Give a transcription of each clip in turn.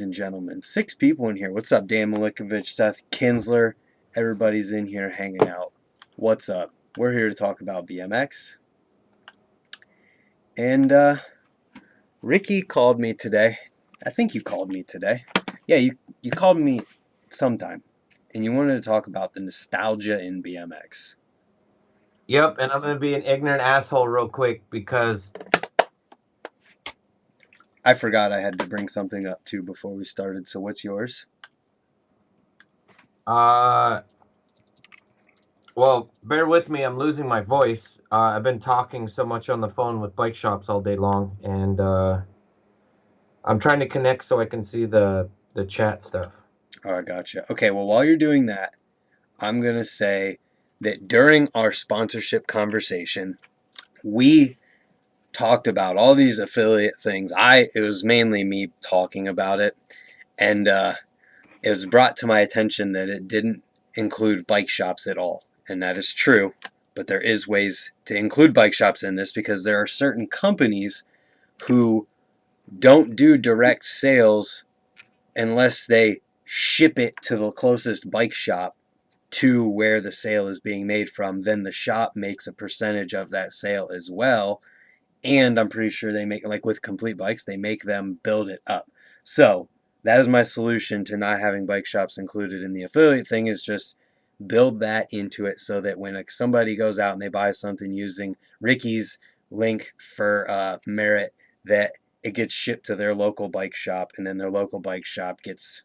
and gentlemen, 6 people in here. What's up, Dan Milikovich, Seth Kinsler? Everybody's in here hanging out. What's up? We're here to talk about BMX. And Ricky called me today. I think you called me today. Yeah, you called me sometime. And you wanted to talk about the nostalgia in BMX. Yep, and I'm going to be an ignorant asshole real quick because I forgot I had to bring something up too before we started. So what's yours? well, bear with me, I'm losing my voice. I've been talking so much on the phone with bike shops all day long, and I'm trying to connect so I can see the chat stuff. Oh, I gotcha. Okay, well, while you're doing that, I'm going to say that during our sponsorship conversation, we talked about all these affiliate things. It was mainly me talking about it, and it was brought to my attention that it didn't include bike shops at all, and that is true. But there is ways to include bike shops in this because there are certain companies who don't do direct sales unless they ship it to the closest bike shop to where the sale is being made from. Then the shop makes a percentage of that sale as well. And I'm pretty sure they make, like with complete bikes, they make them build it up. So that is my solution to not having bike shops included in the affiliate thing, is just build that into it so that when somebody goes out and they buy something using Ricky's link for Merit, that it gets shipped to their local bike shop, and then their local bike shop gets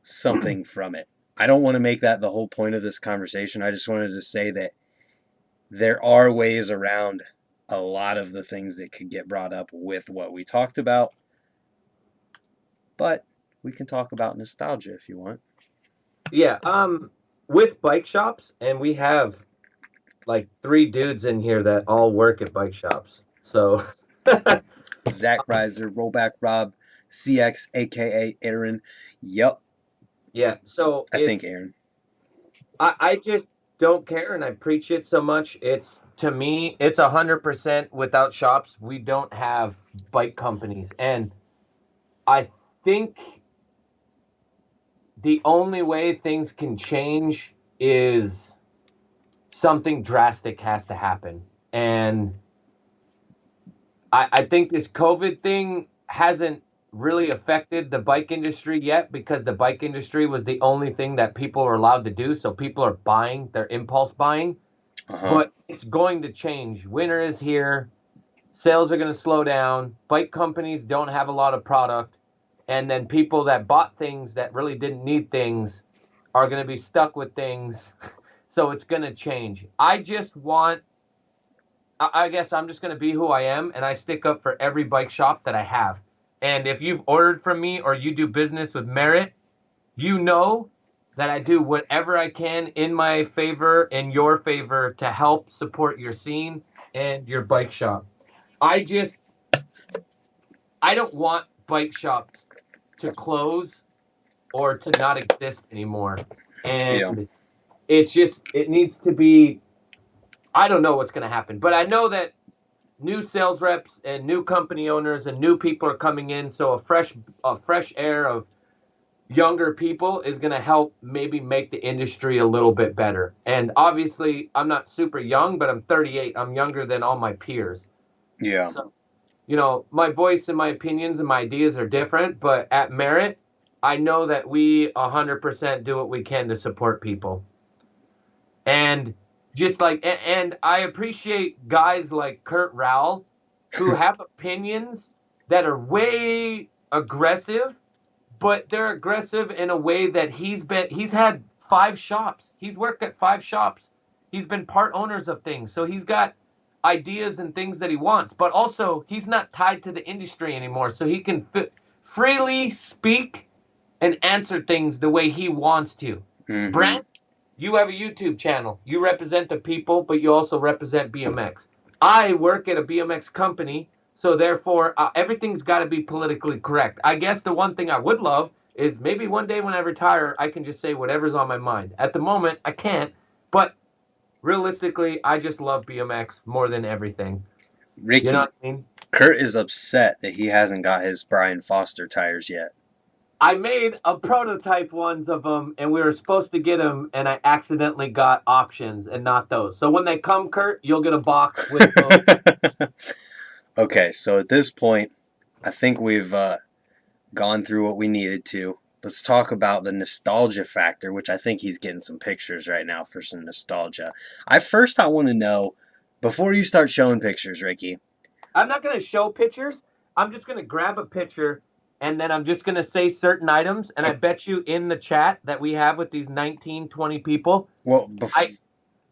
something from it. I don't want to make that the whole point of this conversation. I just wanted to say that there are ways around a lot of the things that could get brought up with what we talked about. But we can talk about nostalgia if you want. Yeah, with bike shops, and we have like 3 dudes in here that all work at bike shops. So Zach Reiser, Rollback Rob, CX, aka Aaron. Yep. yeah, so I think Aaron. I just don't care, and I preach it so much. To me, it's 100% without shops. We don't have bike companies, and I think the only way things can change is something drastic has to happen. And I think this COVID thing hasn't really affected the bike industry yet because the bike industry was the only thing that people are allowed to do. So people are buying, they're impulse buying. But it's going to change. Winter is here. Sales are going to slow down. Bike companies don't have a lot of product. And then people that bought things that really didn't need things are going to be stuck with things. So it's going to change. I guess I'm just going to be who I am, and I stick up for every bike shop that I have. And if you've ordered from me or you do business with Merit, you know that I do whatever I can in my favor and your favor to help support your scene and your bike shop. I don't want bike shops to close or to not exist anymore. And it needs to be, I don't know what's going to happen, but I know that new sales reps and new company owners and new people are coming in. So a fresh air of younger people is going to help maybe make the industry a little bit better. And obviously I'm not super young, but I'm 38. I'm younger than all my peers. Yeah. So, my voice and my opinions and my ideas are different, but at Merit, I know that we 100% do what we can to support people. And and I appreciate guys like Kurt Rowell who have opinions that are way aggressive, but they're aggressive in a way that he's had 5 shops. He's worked at 5 shops. He's been part owners of things. So he's got ideas and things that he wants, but also he's not tied to the industry anymore. So he can freely speak and answer things the way he wants to. Mm-hmm. Brent, you have a YouTube channel. You represent the people, but you also represent BMX. I work at a BMX company, so therefore everything's got to be politically correct. I guess the one thing I would love is maybe one day when I retire, I can just say whatever's on my mind. At the moment, I can't, but realistically, I just love BMX more than everything. Ricky, you know what I mean? Kurt is upset that he hasn't got his Brian Foster tires yet. I made a prototype ones of them, and we were supposed to get them, and I accidentally got options and not those. So when they come, Kurt, you'll get a box with those. Okay, so at this point, I think we've gone through what we needed to. Let's talk about the nostalgia factor, which I think he's getting some pictures right now for some nostalgia. I want to know, before you start showing pictures, Ricky. I'm not going to show pictures. I'm just going to grab a picture, and then I'm just going to say certain items. And I bet you in the chat that we have with these 19, 20 people, Well,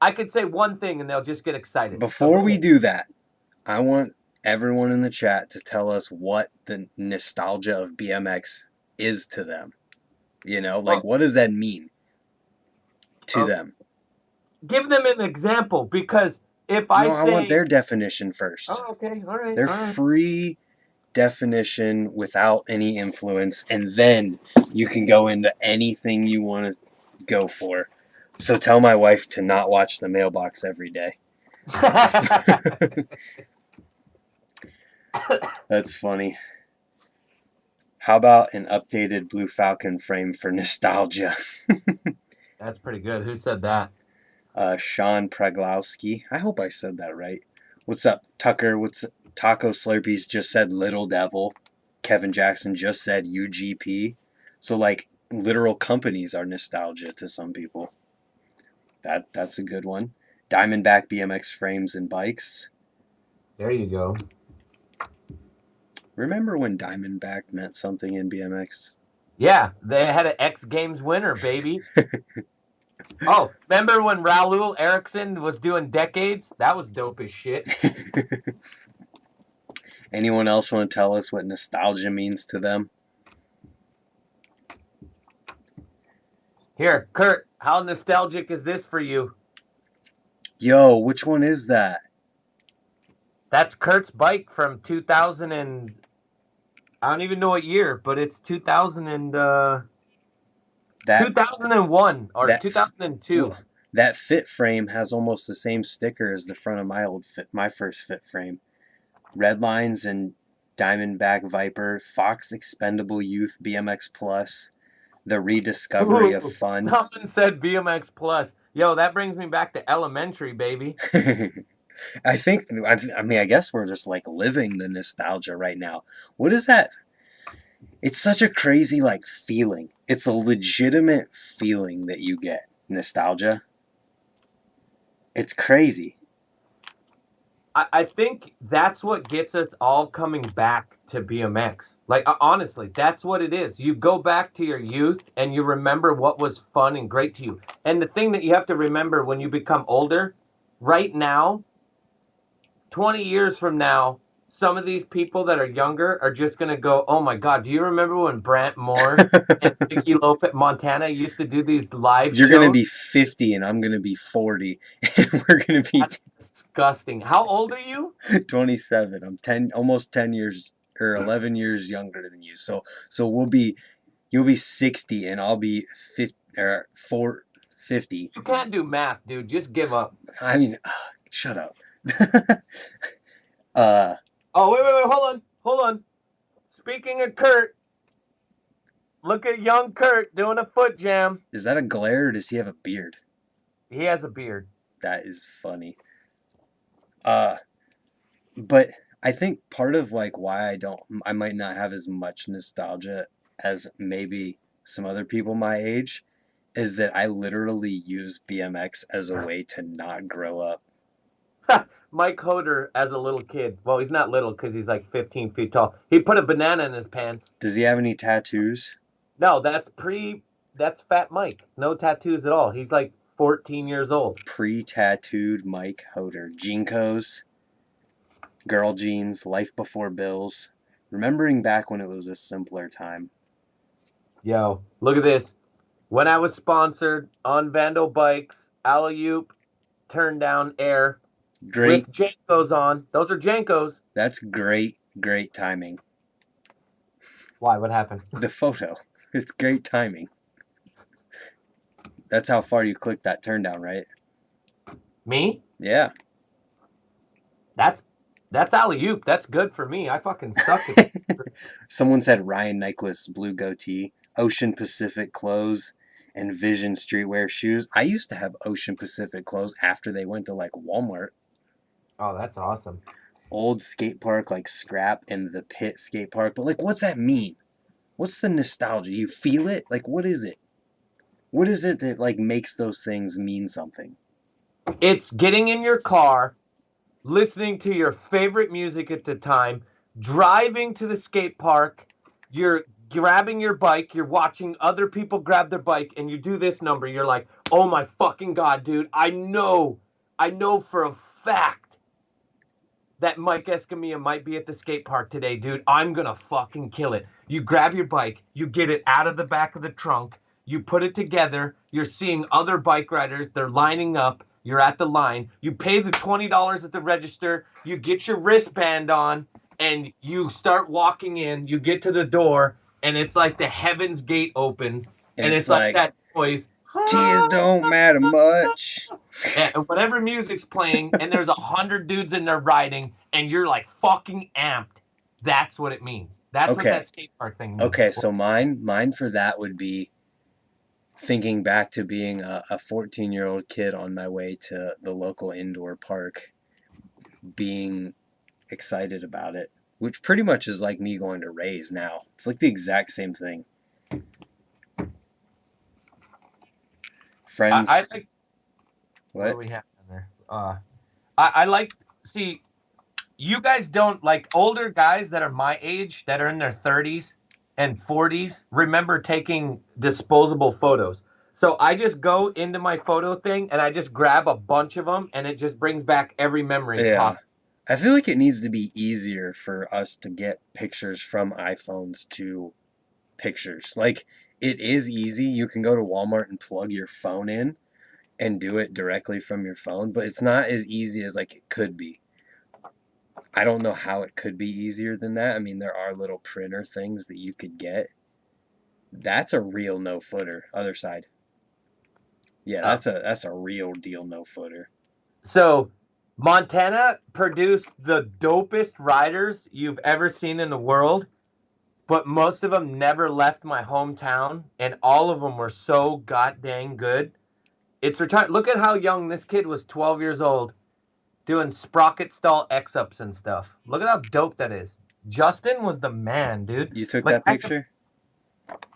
I could say one thing, and they'll just get excited. Before we do that, I want everyone in the chat to tell us what the nostalgia of BMX is to them. You know, like what does that mean to them? Give them an example, because if I I want their definition first. Oh, okay, all right. Their free definition without any influence, and then you can go into anything you want to go for. So tell my wife to not watch the mailbox every day. That's funny. How about an updated Blue Falcon frame for nostalgia? That's pretty good. Who said that? Sean Preglowski. I hope I said that right. What's up, Tucker? What's Taco Slurpees just said Little Devil. Kevin Jackson just said UGP. So like literal companies are nostalgia to some people. That's a good one. Diamondback BMX frames and bikes. There you go. Remember when Diamondback meant something in BMX? Yeah, they had an X Games winner, baby. Oh, remember when Raul Erickson was doing decades? That was dope as shit. Anyone else want to tell us what nostalgia means to them? Here, Kurt, how nostalgic is this for you? Yo, which one is that? That's Kurt's bike from 2000 and... I don't even know what year, but it's 2000 and... 2001 or 2002. That fit frame has almost the same sticker as the front of my first fit frame. Red Lines and Diamondback Viper, Fox Expendable Youth BMX Plus, the rediscovery of fun. Someone said BMX Plus. Yo, that brings me back to elementary, baby. I guess we're just like living the nostalgia right now. What is that? It's such a crazy like feeling. It's a legitimate feeling that you get. Nostalgia. It's crazy. I think that's what gets us all coming back to BMX. Like, honestly, that's what it is. You go back to your youth and you remember what was fun and great to you. And the thing that you have to remember when you become older, right now, 20 years from now, some of these people that are younger are just going to go, oh my God, do you remember when Brant Moore and Vicky Lopez, Montana used to do these live You're shows? going to be 50 and I'm going to be 40. And we're going to be... That's disgusting. How old are you? 27. I'm almost 10 years or 11 years younger than you. So you'll be 60 and I'll be 50 or 50. You can't do math, dude. Just give up. I mean, shut up. Oh, wait, hold on. Speaking of Kurt, look at young Kurt doing a foot jam. Is that a glare or does he have a beard? He has a beard. That is funny. But I think part of like why I might not have as much nostalgia as maybe some other people my age is that I literally use BMX as a way to not grow up. Mike Hoder as a little kid. Well, he's not little because he's like 15 feet tall. He put a banana in his pants. Does he have any tattoos? No, that's Fat Mike. No tattoos at all. He's like 14 years old. Pre-tattooed Mike Hoder. Jinkos, girl jeans, life before bills. Remembering back when it was a simpler time. Yo, look at this. When I was sponsored on Vandal Bikes, alley-oop, turn down air. Great. With Jankos on. Those are Jankos. That's great timing. Why? What happened? The photo. It's great timing. That's how far you clicked that turn down, right? Me? Yeah. That's That's alley-oop. That's good for me. I fucking suck at Someone said Ryan Nyquist's blue goatee, Ocean Pacific clothes, and Vision streetwear shoes. I used to have Ocean Pacific clothes after they went to like Walmart. Oh, that's awesome. Old skate park like Scrap and the Pit skate park. But like, what's that mean? What's the nostalgia? You feel it? Like, what is it? What is it that like makes those things mean something? It's getting in your car, listening to your favorite music at the time, driving to the skate park, you're grabbing your bike, you're watching other people grab their bike, and you do this number. You're like, oh my fucking God, dude, I know for a fact that Mike Escamilla might be at the skate park today, dude. I'm gonna fucking kill it. You grab your bike, you get it out of the back of the trunk, you put it together, you're seeing other bike riders, they're lining up, you're at the line, you pay the $20 at the register, you get your wristband on, and you start walking in, you get to the door, and it's like the heaven's gate opens, And and it's it's like like, that noise. tears don't matter much. And whatever music's playing, and there's 100 dudes in there riding, and you're like fucking amped. That's what it means. That's what Okay. that skate park thing means. Okay, so mine for that would be thinking back to being a 14-year-old kid on my way to the local indoor park, being excited about it, which pretty much is like me going to Rays now. It's like the exact same thing. Friends, I like what do what? we have in there? I like see you guys don't like older guys that are my age that are in their 30s and 40s remember taking disposable photos. So I just go into my photo thing and I just grab a bunch of them and it just brings back every memory Yeah. possible. I feel like it needs to be easier for us to get pictures from iPhones to pictures. Like, it is easy. You can go to Walmart and plug your phone in and do it directly from your phone, but it's not as easy as like it could be. I don't know how it could be easier than that. I mean, there are little printer things that you could get. That's a real no footer. Other side. Yeah, Uh, that's a real deal no footer. So Montana produced the dopest riders you've ever seen in the world, but most of them never left my hometown, and all of them were so goddamn good. It's retired. Look at how young this kid was, 12 years old, doing sprocket stall X-ups and stuff. Look at how dope that is. Justin was the man, dude. You took Like, that picture?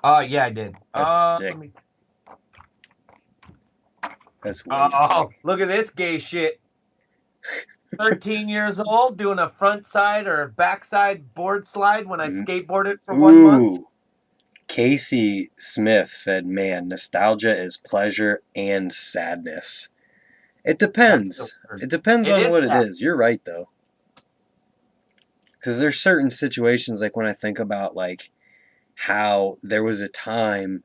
yeah, I did. That's sick. Let me. That's way Oh, sick. look at this gay shit. 13 years old doing a front side or back side board slide when I skateboarded for 1 month. Ooh. Casey Smith said, man, nostalgia is pleasure and sadness. It depends. It depends on what it is. You're right, though. Because there's certain situations, like when I think about like how there was a time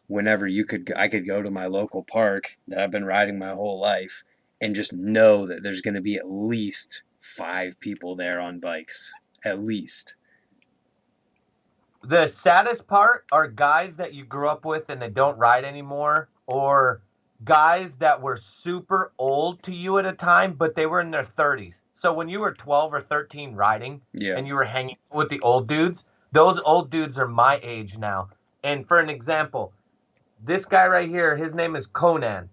whenever I could go to my local park that I've been riding my whole life and just know that there's going to be at least 5 people there on bikes. At least. The saddest part are guys that you grew up with and they don't ride anymore, or guys that were super old to you at a time, but they were in their 30s. So when you were 12 or 13 riding Yeah. and you were hanging with the old dudes, those old dudes are my age now. And for an example, this guy right here, his name is Conan.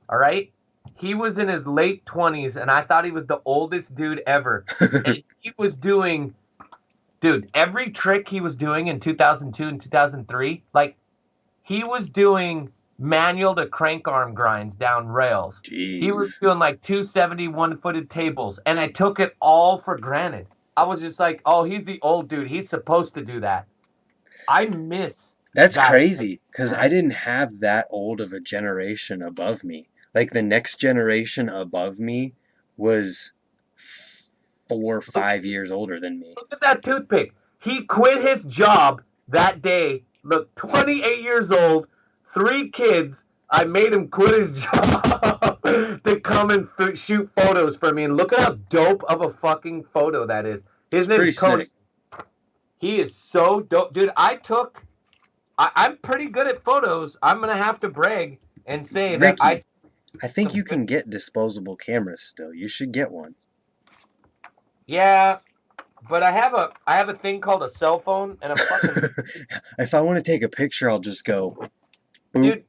All right? He was in his late 20s and I thought he was the oldest dude ever. And he was doing, dude, every trick he was doing in 2002 and 2003, like he was doing manual to crank arm grinds down rails. Jeez. He was doing like 271 footed tables, and I took it all for granted. I was just like, oh, he's the old dude. He's supposed to do that. I miss. That's crazy because I didn't have that old of a generation above me. Like the next generation above me was 4 or 5 years older than me. Look at that toothpick. He quit his job that day. Look, 28 years old, 3 kids. I made him quit his job to come and shoot photos for me. And look at how dope of a fucking photo that is. His name is Conan. He is so dope. Dude, I'm pretty good at photos. I'm going to have to brag and say Ricky, that I think you can get disposable cameras still. You should get one. Yeah, but I have a thing called a cell phone, and I'm fucking If I want to take a picture, I'll just go boop. dude.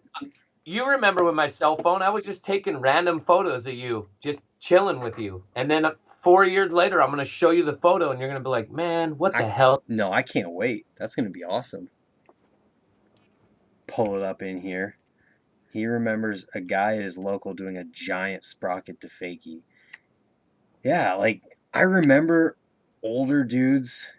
You remember with my cell phone, I was just taking random photos of you, just chilling with you, and then 4 years later, I'm gonna show you the photo, and you're gonna be like, "Man, what the I hell?" no, I can't wait. That's gonna be awesome. Pull it up in here. He remembers a guy at his local doing a giant sprocket to fakie. Yeah, like I remember older dudes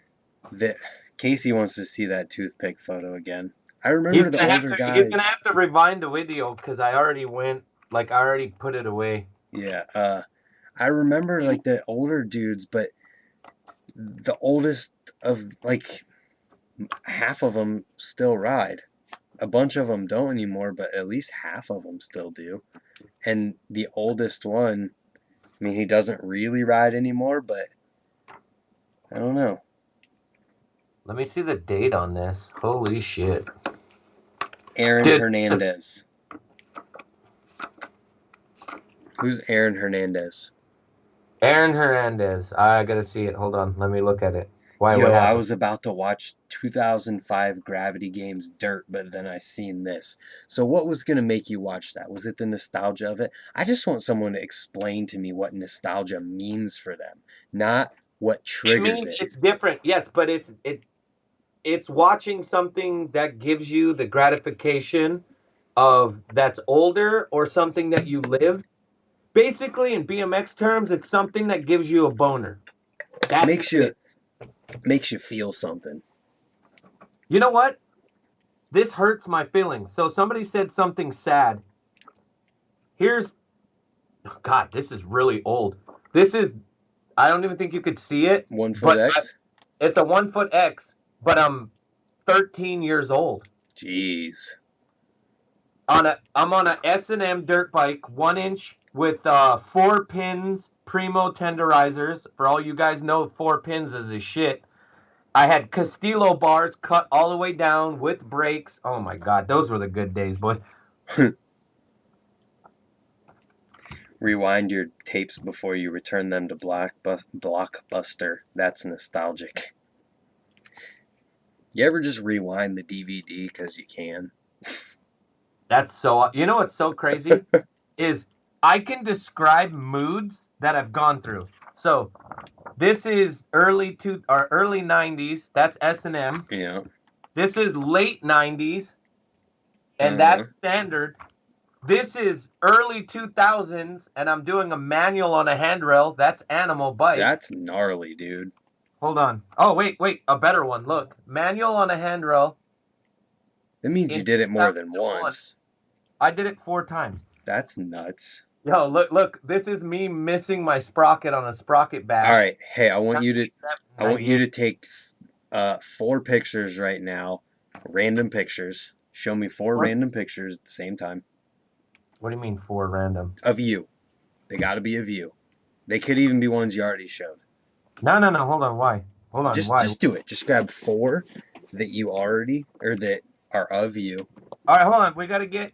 that Casey wants to see that toothpick photo again. I He's remember the gonna have older to. He's gonna guys. have to rewind the video because I already went. Like I already put it away. Yeah, I remember like the older dudes, but the oldest of like half of them still ride. A bunch of them don't anymore, but at least half of them still do. And the oldest one, I mean, he doesn't really ride anymore, but I don't know. Let me see the date on this. Holy shit, Aaron dude! Hernandez. Who's Aaron Hernandez? Aaron Hernandez. I gotta see it. Hold on. Let me look at it. Why? What Yo, I happened? was about to watch 2005 Gravity Games Dirt, but then I seen this. So what was going to make you watch that? Was it the nostalgia of it? I just want someone to explain to me what nostalgia means for them, not what It triggers means it. it's different. Yes, but it's watching something that gives you the gratification of that's older or something that you lived. Basically, in BMX terms, it's something that gives you a boner. That's what Makes it you is. makes you feel something. You know what? This hurts my feelings. So somebody said something sad. Here's God, this is really old. This is I don't even think you could see it, 1 foot but X? it's a 1 foot X, but I'm 13 years old. Jeez. I'm on a S&M dirt bike, 1 inch with 4 pins, primo tenderizers. For all you guys know, 4 pins is a shit. I had Castillo bars cut all the way down with brakes. Oh my god, those were the good days, boys. Rewind your tapes before you return them to Blockbuster. That's nostalgic. You ever just rewind the DVD because you can? That's so. You know what's so crazy is I can describe moods that I've gone through. So this is early '90s. That's S&M. You know? This is late '90s, and Uh-huh. that's standard. This is early 2000s, and I'm doing a manual on a handrail. That's animal bikes. That's gnarly, dude. Hold on. Oh, wait. A better one. Look. Manual on a handrail That means you in did it more than 2001. once. I did it 4 times. That's nuts. Yo, look. This is me missing my sprocket on a sprocket All bash. right, hey, I want you to 97, I want you 98. to take 4 pictures right now, random pictures. Show me four What? random pictures at the same time What do you mean 4 random? of you. They got to be of you. They could even be ones you already showed. No. Hold on. Why? Hold on. Just Why? just do it. Just grab 4 that you already or that are of you. All right. Hold on. We gotta get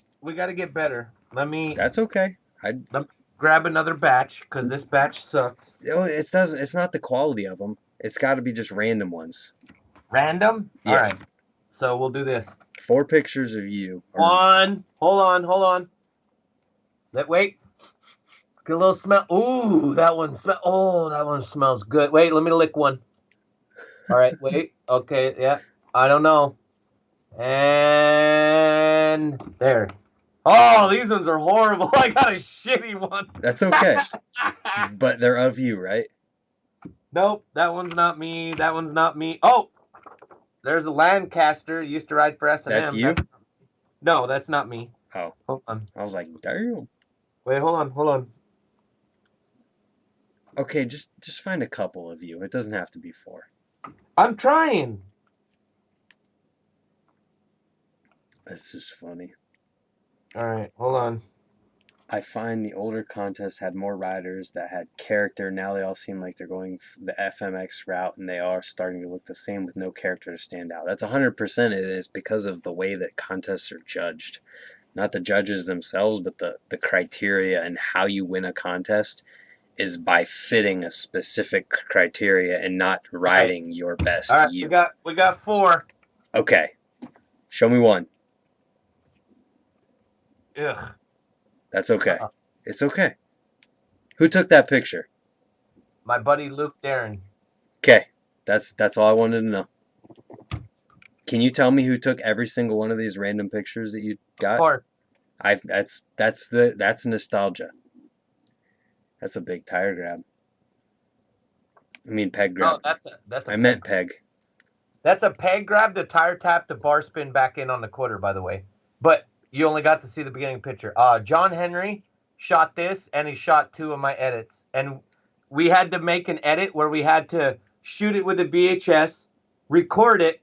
better. That's okay. Let me grab another batch because this batch sucks. It's not the quality of them. It's got to be just random ones. Random. All Yeah. right. So we'll do this. 4 pictures of you. One. Hold on. Wait. Get a little smell. Ooh, that one smell. Oh, that one smells good. Wait, let me lick one. All right, wait. Okay, yeah. I don't know. And there. Oh, these ones are horrible. I got a shitty one. That's okay. But they're of you, right? Nope, that one's not me. That one's not me. Oh, there's a Lancaster. Used to ride for S&M. That's you? No, that's not me. Oh. Hold on. I was like, damn. Wait, hold on. Okay, just find a couple of you. It doesn't have to be 4. I'm trying. That's just funny. All right, hold on. I find the older contests had more riders that had character. Now they all seem like they're going the FMX route, and they are starting to look the same with no character to stand out. That's 100% it is because of the way that contests are judged. Not the judges themselves, but the criteria and how you win a contest is by fitting a specific criteria and not Right. riding your All best right. you. We got 4. Okay, show me one. Ugh. That's okay. Uh-uh. It's okay. Who took that picture? My buddy Luke Darren. Okay, that's all I wanted to know. Can you tell me who took every single one of these random pictures that you Of got? course. That's nostalgia. That's a big tire grab. I mean peg grab. Oh, that's a I peg. meant peg. That's a peg grab, the tire tap, the bar spin back in on the quarter, by the way. But you only got to see the beginning picture. John Henry shot this, and he shot 2 of my edits. And we had to make an edit where we had to shoot it with a VHS, record it,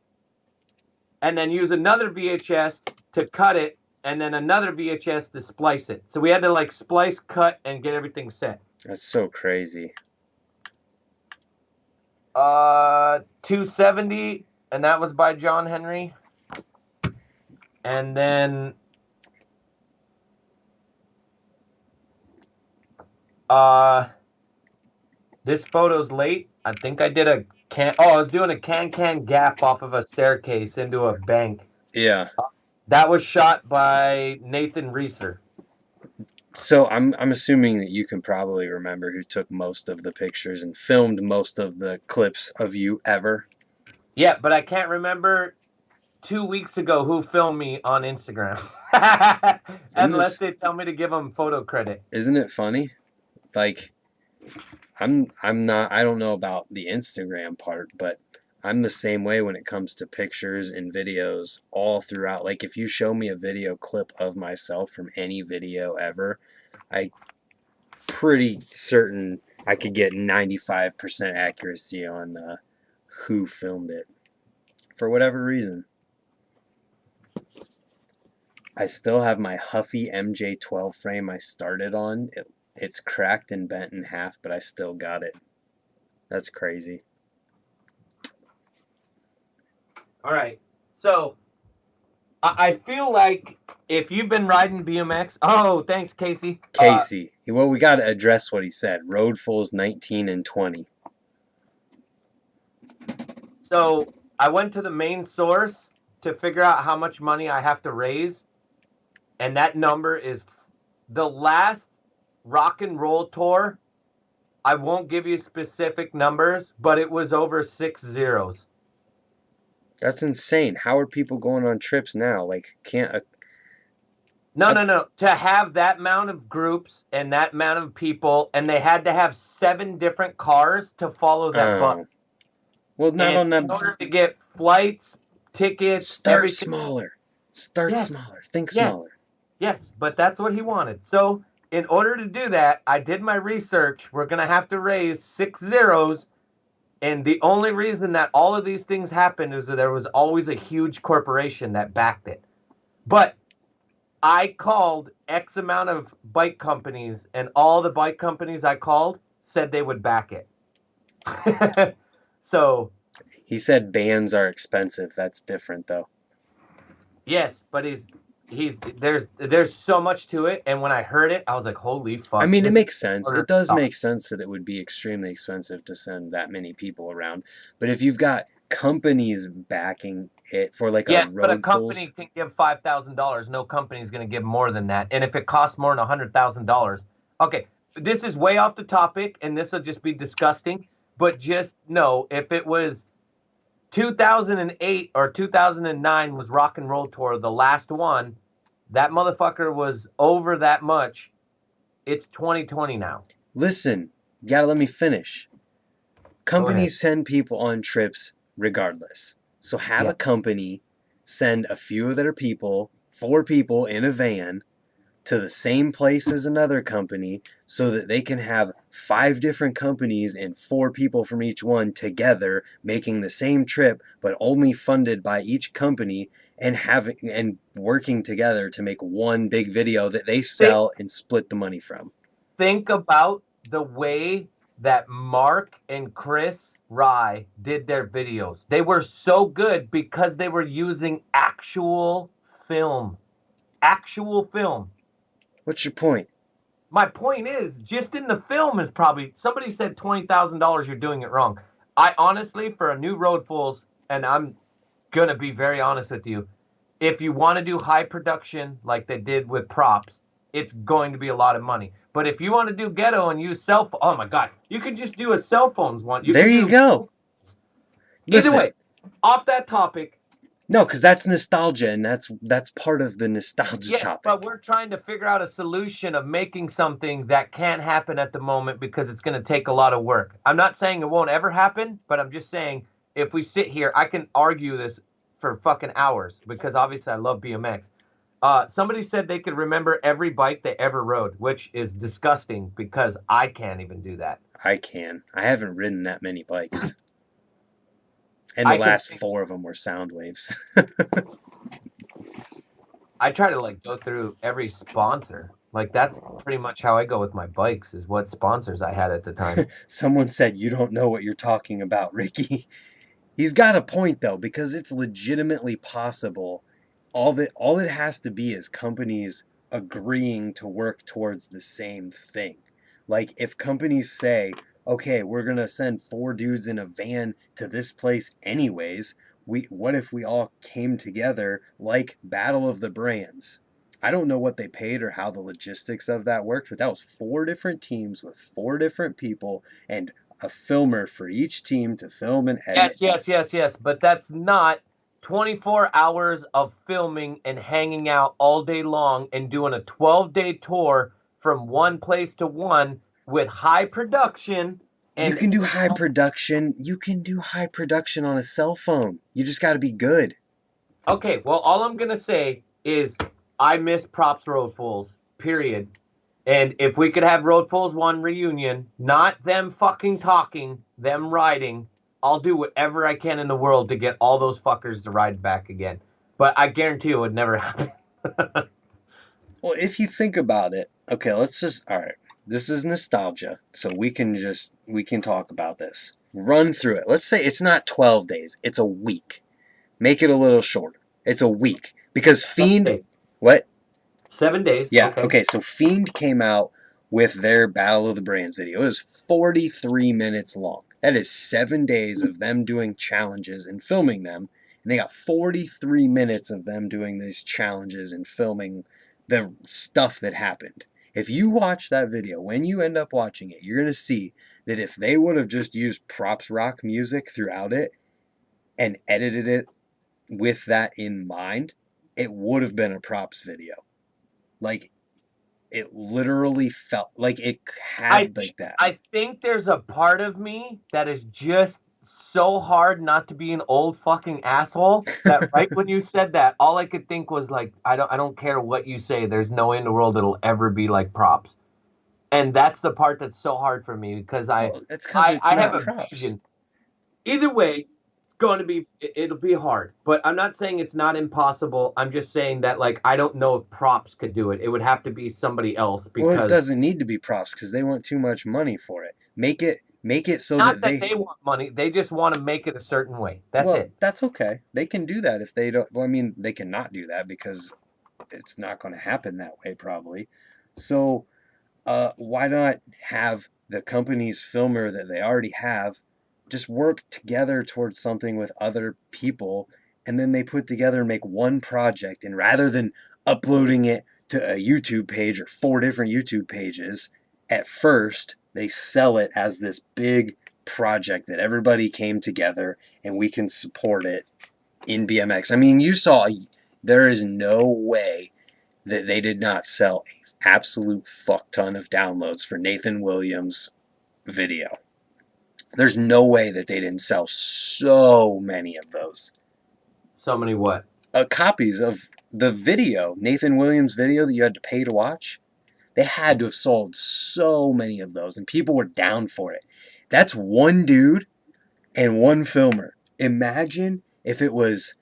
and then use another VHS to cut it, and then another VHS to splice it. So we had to like splice, cut, and get everything set. That's so crazy. 270, and that was by John Henry. And then this photo's late. I think I did I was doing a can gap off of a staircase into a bank. Yeah. That was shot by Nathan Reeser. So I'm assuming that you can probably remember who took most of the pictures and filmed most of the clips of you ever. Yeah, but I can't remember 2 weeks ago who filmed me on Instagram. Unless they tell me to give them photo credit. Isn't it funny? Like I'm not I don't know about the Instagram part, but I'm the same way when it comes to pictures and videos all throughout. Like if you show me a video clip of myself from any video ever, I pretty certain I could get 95% accuracy on who filmed it for whatever reason. I still have my Huffy MJ12 frame I started on. It's cracked and bent in half, but I still got it. That's crazy. All right. So I feel like if you've been riding BMX, thanks, Casey. Casey, well, we got to address what he said. Road Fools 19 and 20. So I went to the main source to figure out how much money I have to raise, and that number is the last rock and roll tour. I won't give you specific numbers, but it was over 6 zeros. That's insane. How are people going on trips now? Like, can't... No. To have that amount of groups and that amount of people, and they had to have 7 different cars to follow that bus. Well, not on that... In order to get flights, tickets, Start everything. smaller. Start Yes. smaller. Think Yes. smaller. Yes, but that's what he wanted. So in order to do that, I did my research. We're going to have to raise 6 zeros. And the only reason that all of these things happened is that there was always a huge corporation that backed it. But I called X amount of bike companies, and all the bike companies I called said they would back it. So he said bands are expensive. That's different, though. Yes, but there's so much to it, and when I heard it, I was like, "Holy fuck!" I mean, it makes sense. It does stop. make sense that it would be extremely expensive to send that many people around. But if you've got companies backing it for like Yes, a but a Road company Fools, can give $5,000. No company is going to give more than that. And if it costs more than $100,000, okay, this is way off the topic, and this will just be disgusting. But just know, if it was 2008 or 2009 was Rock and Roll Tour, the last one, that motherfucker was over that much. It's 2020 now. listen, you gotta let me finish. Companies send people on trips regardless. So have a company send a few of their people, 4 people in a van, to the same place as another company so that they can have 5 different companies and 4 people from each one together making the same trip but only funded by each company and working together to make one big video that they sell and split the money from. Think about the way that Mark and Chris Rye did their videos. They were so good because they were using actual film. Actual film. What's your point? my point is, just in the film is probably somebody said $20,000. You're doing it wrong. I honestly, for a new Road Fools, and I'm gonna be very honest with you, if you want to do high production like they did with props, it's going to be a lot of money. But if you want to do ghetto and use oh my god, you could just do a cell phones one. You There could you do go. either Listen, way. Off that topic, no, because that's nostalgia, and that's part of the nostalgia yes, but topic. we're trying to figure out a solution of making something that can't happen at the moment because it's going to take a lot of work. I'm not saying it won't ever happen, but I'm just saying if we sit here, I can argue this for fucking hours because obviously I love BMX. Somebody said they could remember every bike they ever rode, which is disgusting because I can't even do that. I can. I haven't ridden that many bikes. And the I can. last 4 of them were sound waves. I try to like go through every sponsor. Like that's pretty much how I go with my bikes. Is what sponsors I had at the time. Someone said, "You don't know what you're talking about, Ricky." He's got a point though, because it's legitimately possible. All it has to be is companies agreeing to work towards the same thing. Like if companies say, "Okay, we're gonna send 4 dudes in a van to this place anyways. What if we all came together like Battle of the Brands?" I don't know what they paid or how the logistics of that worked, but that was 4 different teams with 4 different people and a filmer for each team to film and edit. Yes. But that's not 24 hours of filming and hanging out all day long and doing a 12-day tour from one place to one with high production. You And can do high production. You can do high production on a cell phone. You just got to be good. okay, well, all I'm gonna say is I miss Props Road Fools, period. And if we could have Road Fools 1 reunion, not them fucking talking, them riding, I'll do whatever I can in the world to get all those fuckers to ride back again. But I guarantee it would never happen. Well, if you think about it, okay, let's just, all right, this is nostalgia, so we can talk about this. Run through it. Let's say it's not 12 days, it's a week. Make it a little shorter. It's a week. Because Fiend, what? 7 days. Yeah, okay, so Fiend came out with their Battle of the Brands video. It was 43 minutes long. That is 7 days of them doing challenges and filming them. And they got 43 minutes of them doing these challenges and filming the stuff that happened. If you watch that video, when you end up watching it, you're going to see that if they would have just used props rock music throughout it and edited it with that in mind, it would have been a props video. Like, it literally felt like it had like that. I think there's a part of me that is just so hard not to be an old fucking asshole that right when you said that, all I could think was like, I don't care what you say. There's no way in the world that'll ever be like props. And that's the part that's so hard for me because it's I have not a props. vision. Either way, going to be it'll be hard, but I'm not saying it's not impossible. I'm just saying that like I don't know if props could do it. It would have to be somebody else because well, it doesn't need to be props because they want too much money for it. Make it so not that they want money. They just want to make it a certain way. That's well, it. that's okay. They can do that if they don't. Well, I mean, they cannot do that because it's not going to happen that way probably. So, why not have the company's filmer that they already have just work together towards something with other people, and then they put together and make one project, and rather than uploading it to a YouTube page or 4 different YouTube pages at first, they sell it as this big project that everybody came together and we can support it in BMX. I mean, you saw there is no way that they did not sell an absolute fuck ton of downloads for Nathan Williams' video. There's no way that they didn't sell so many of those. So many what? Copies of the video, Nathan Williams' video that you had to pay to watch. They had to have sold so many of those, and people were down for it. That's one dude and one filmer. Imagine if it was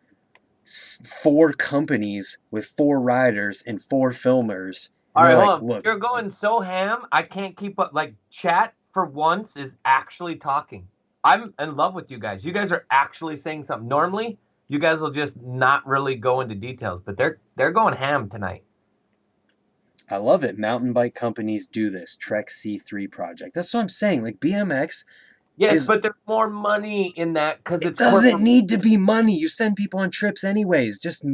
4 companies with 4 riders and 4 filmers. All right, like, hold on. Look, You're going so ham. I can't keep up. Like chat for once is actually talking. I'm in love with you guys. You guys are actually saying something. Normally, you guys will just not really go into details, but they're going ham tonight. I love it. Mountain bike companies do this. Trek C3 project. That's what I'm saying. Like BMX Yes, is, but there's more money in that because it it's doesn't corporate. need to be money. You send people on trips anyways. Just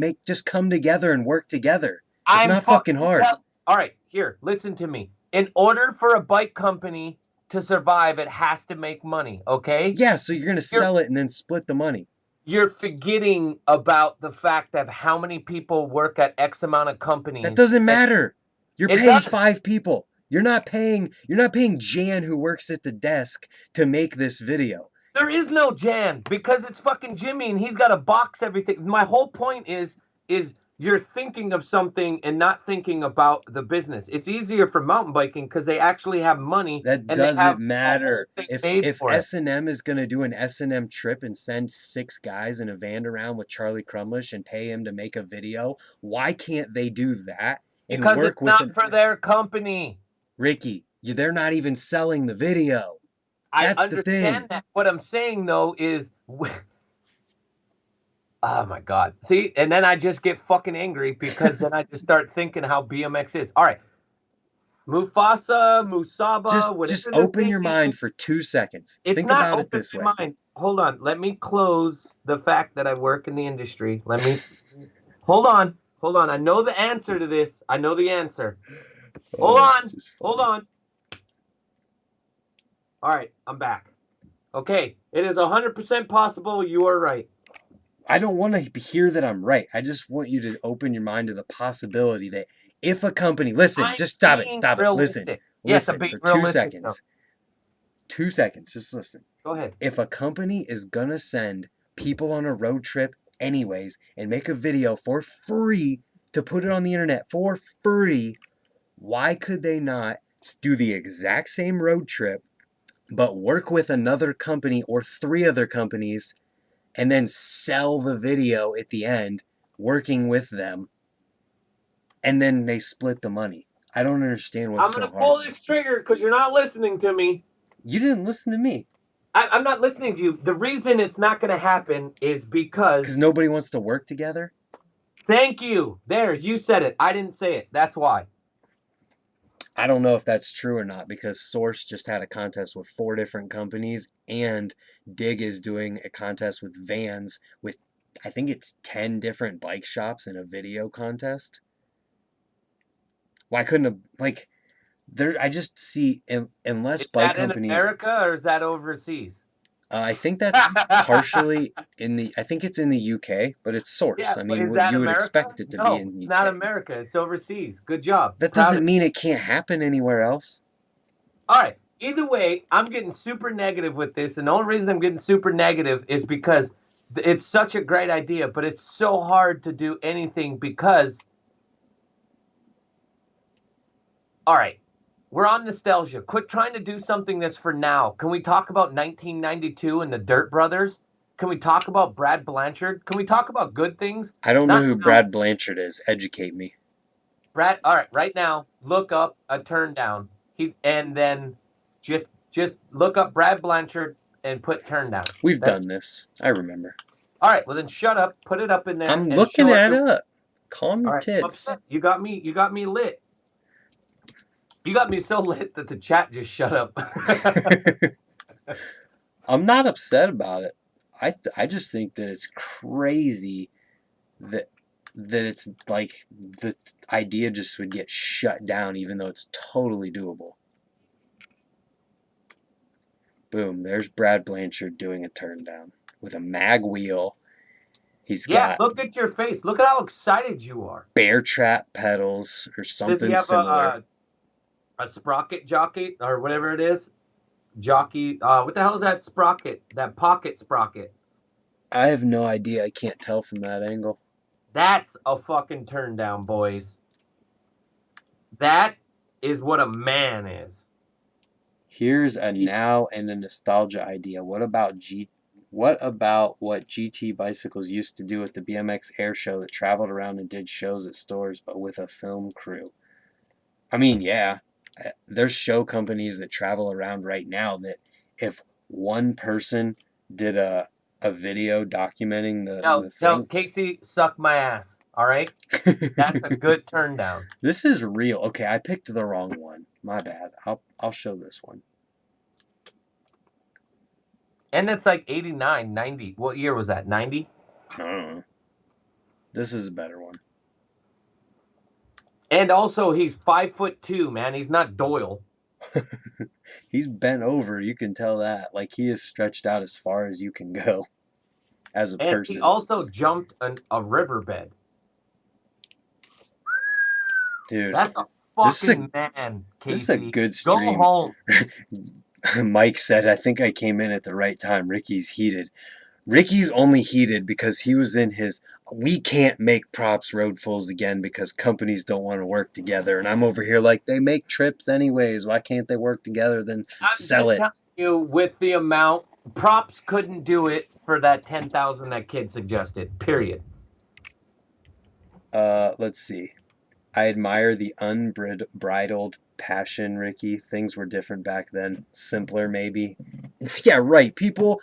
come together and work together. It's I'm not fucking fucking hard. all right, here, listen to me. In order for a bike company to survive, it has to make money, okay? Yeah, so you're gonna You're sell it and then split the money. you're forgetting about the fact of how many people work at X amount of That companies. doesn't And matter. You're it paying does. 5 people. You're not paying Jan who works at the desk to make this video. There is no Jan because it's fucking Jimmy and he's got to box everything. My whole point is you're thinking of something and not thinking about the business. It's easier for mountain biking because they actually have money That and they doesn't have a whole matter. thing If made if for it. S&M is gonna do an S&M trip and send 6 guys in a van around with Charlie Crumlish and pay him to make a video, why can't they do that and Because work it's with not an for their company. Ricky? They're not even selling the video. I That's the understand thing. that. What I'm saying though is, oh my god. See, and then I just get fucking angry because then I just start thinking how BMX is. All right, Mufasa, Just Musaba, just whatever the open thing your mind for is. 2 seconds. It's Think not about it open this way. my mind. Hold on. Let me close the fact that I work in the industry. Let me hold on. Hold on. I know the answer to this. I know the answer. Hold Oh, it's on. just Hold funny. on. All right, I'm back. Okay, it is 100% possible you are right. I don't want to hear that I'm right. I just want you to open your mind to the possibility that if a company, listen, I'm just stop it, being stop it, listen, realistic. Yes, I'm listen being for two realistic though. seconds. 2 seconds, just listen. Go ahead. If a company is gonna send people on a road trip anyways and make a video for free to put it on the internet for free, why could they not do the exact same road trip but work with another company or 3 other companies and then sell the video at the end working with them and then they split the money? I don't understand what's I'm so gonna hard. pull this trigger because you're not listening to me. You didn't listen to me I'm not listening to you. The reason it's not gonna happen is because because nobody wants to work together. thank you. There, you said it. I didn't say it. That's why. I don't know if that's true or not because Source just had a contest with 4 different companies and Dig is doing a contest with vans with, I think it's 10 different bike shops in a video contest. Why couldn't a, like, there, I just see, unless Is bike that in companies, America or is that overseas? I think that's partially in the, I think it's in the UK, but it's Source. Yeah, I but mean, is that you would America? expect it to be No, in it's the not UK. America. It's overseas. Good job. That Proud doesn't of mean it can't happen anywhere else. All right. Either way, I'm getting super negative with this, and the only reason I'm getting super negative is because it's such a great idea, but it's so hard to do anything because, all right, we're on nostalgia. Quit trying to do something that's for now. Can we talk about 1992 and the Dirt Brothers? Can we talk about Brad Blanchard? Can we talk about good things? I don't know Not who now. Brad Blanchard is. Educate me. Brad, all right, right now, look up a turn down. And then just look up Brad Blanchard and put turn down. We've That's done this. I remember. all right. Well then shut up, put it up in there I'm and looking show at everyone. it. Calm All your right, I'm tits. upset. You got me lit. You got me so lit that the chat just shut up. I'm not upset about it. I just think that it's crazy that it's like the idea just would get shut down even though it's totally doable. Boom, there's Brad Blanchard doing a turn down with a mag wheel. He's Yeah, got look at your face. Look at how excited you are. bear trap pedals or Does he something have similar. a sprocket jockey or whatever it is? Jockey. What the hell is that sprocket? That pocket sprocket. I have no idea. I can't tell from that angle. That's a fucking turn down, boys. That is what a man is. Here's a now and a nostalgia idea. What about what GT bicycles used to do with the BMX air show that traveled around and did shows at stores but with a film crew? I mean, yeah. There's show companies that travel around right now that if one person did a video documenting No, the tell thing, Casey suck my ass. All right, that's a good turn down. This is real. Okay, I picked the wrong one. My bad. I'll show this one. And it's like 89, 90. What year was that? 90? I don't know. This is a better one. And also, he's 5'2", man. He's not Doyle. He's bent over. You can tell that. Like he is stretched out as far as you can go as a And person. he also jumped a riverbed. Dude, That's a this is fucking man, Casey. this is a good Go stream. home. Mike said, I think I came in at the right time. Ricky's heated. Ricky's only heated because he was in his, we can't make props roadfuls again because companies don't want to work together. And I'm over here like, they make trips anyways. Why can't they work together? Then sell it. I'm just telling you, with the amount, props couldn't do it for that 10,000 that kid suggested, period. Let's see. I admire the unbridled passion, Ricky. Things were different back then. Simpler, maybe. Yeah, right. People,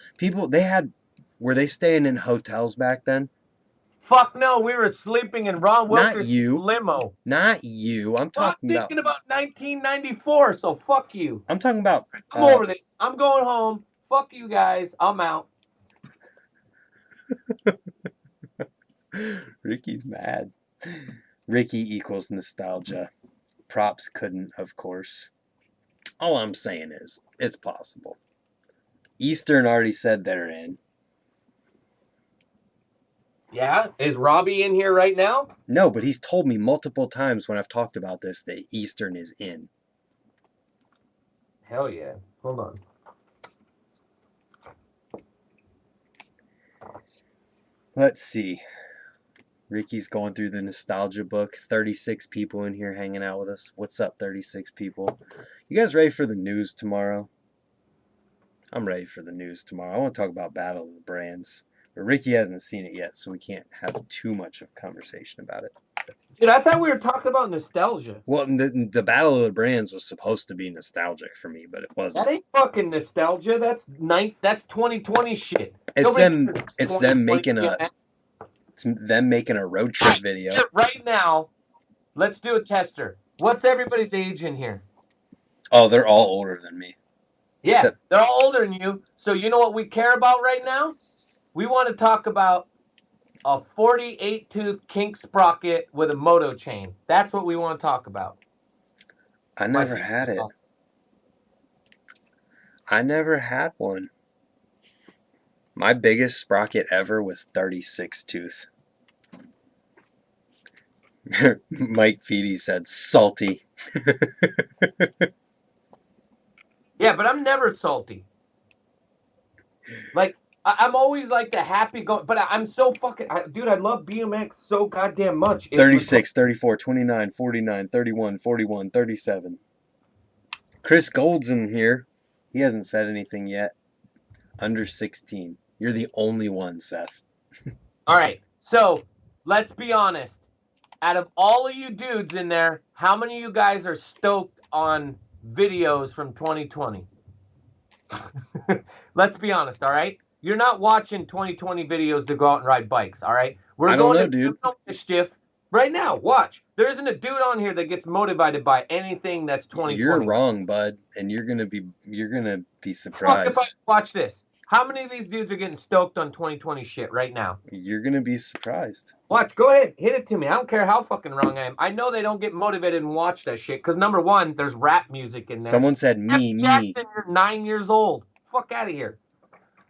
were they staying in hotels back then? Fuck no, we were sleeping in Ron Wilker's limo. Not you. I'm talking about 1994, so fuck you. I'm talking about. I'm over this. I'm going home. Fuck you guys. I'm out. Ricky's mad. Ricky equals nostalgia. Props couldn't, of course. All I'm saying is, it's possible. Eastern already said they're in. Yeah? Is Robbie in here right now? No, but he's told me multiple times when I've talked about this that Eastern is in. Hell yeah. Hold on. Let's see. Ricky's going through the nostalgia book. 36 people in here hanging out with us. What's up, 36 people? You guys ready for the news tomorrow? I'm ready for the news tomorrow. I want to talk about Battle of the Brands. But Ricky hasn't seen it yet, so we can't have too much of a conversation about it. Dude, I thought we were talking about nostalgia. Well, the Battle of the Brands was supposed to be nostalgic for me, but it wasn't. That ain't fucking nostalgia. That's 2020 shit. It's them making a road trip video. Right now, let's do a tester. What's everybody's age in here? Oh, they're all older than me. Yeah, they're all older than you. So you know what we care about right now? We want to talk about a 48-tooth kink sprocket with a moto chain. That's what we want to talk about. I never had it. I never had one. My biggest sprocket ever was 36 tooth. Mike Feedy said salty. Yeah, but I'm never salty. Like, I'm always like the happy go, but I'm so fucking, dude, I love BMX so goddamn much. 36, 34, 29, 49, 31, 41, 37. Chris Gold's in here. He hasn't said anything yet. Under 16. You're the only one, Seth. All right, so let's be honest. Out of all of you dudes in there, how many of you guys are stoked on videos from 2020? Let's be honest, all right? You're not watching 2020 videos to go out and ride bikes, all right? We're going to do mischief right now. Watch. There isn't a dude on here that gets motivated by anything that's 2020. You're wrong, bud, and you're gonna be surprised. Fuck if watch this. How many of these dudes are getting stoked on 2020 shit right now? You're gonna be surprised. Watch. Go ahead. Hit it to me. I don't care how fucking wrong I am. I know they don't get motivated and watch that shit because number one, there's rap music in there. Someone said me. Jackson, you're 9 years old. Fuck out of here.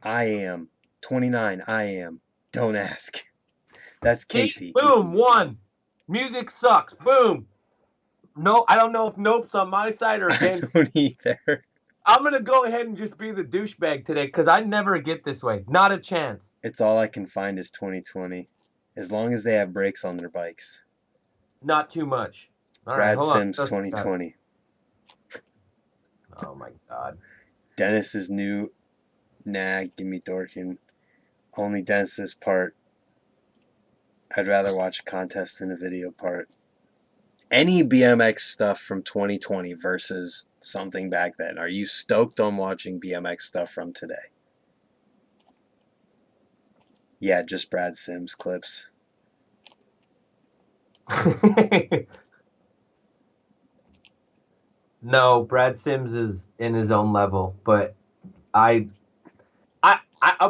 I am 29. I am. Don't ask. That's Casey. Boom. 1. Music sucks. Boom. No, I don't know if Nope's on my side or against. I don't either. I'm going to go ahead and just be the douchebag today because I never get this way. Not a chance. It's all I can find is 2020. As long as they have brakes on their bikes. Not too much. All Brad Sims 2020. Oh, my God. Dennis's new nag, give me Dorkin. Only Dennis's part. I'd rather watch a contest than a video part. Any BMX stuff from 2020 versus something back then. Are you stoked on watching BMX stuff from today? Yeah, just Brad Sims clips. No, Brad Sims is in his own level, but I'll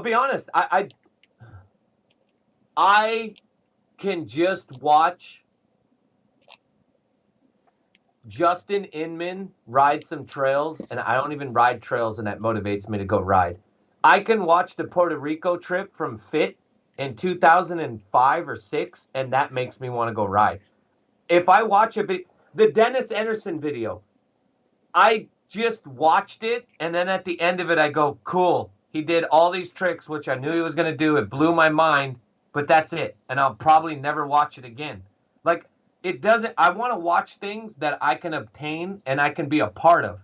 be honest. I can just watch Justin Inman ride some trails, and I don't even ride trails, and that motivates me to go ride. I can watch the Puerto Rico trip from Fit in 2005 or 6, and that makes me want to go ride. If I watch the Dennis Anderson video, I just watched it, and then at the end of it, I go, cool. He did all these tricks, which I knew he was going to do. It blew my mind, but that's it. And I'll probably never watch it again. Like, it doesn't, I want to watch things that I can obtain and I can be a part of.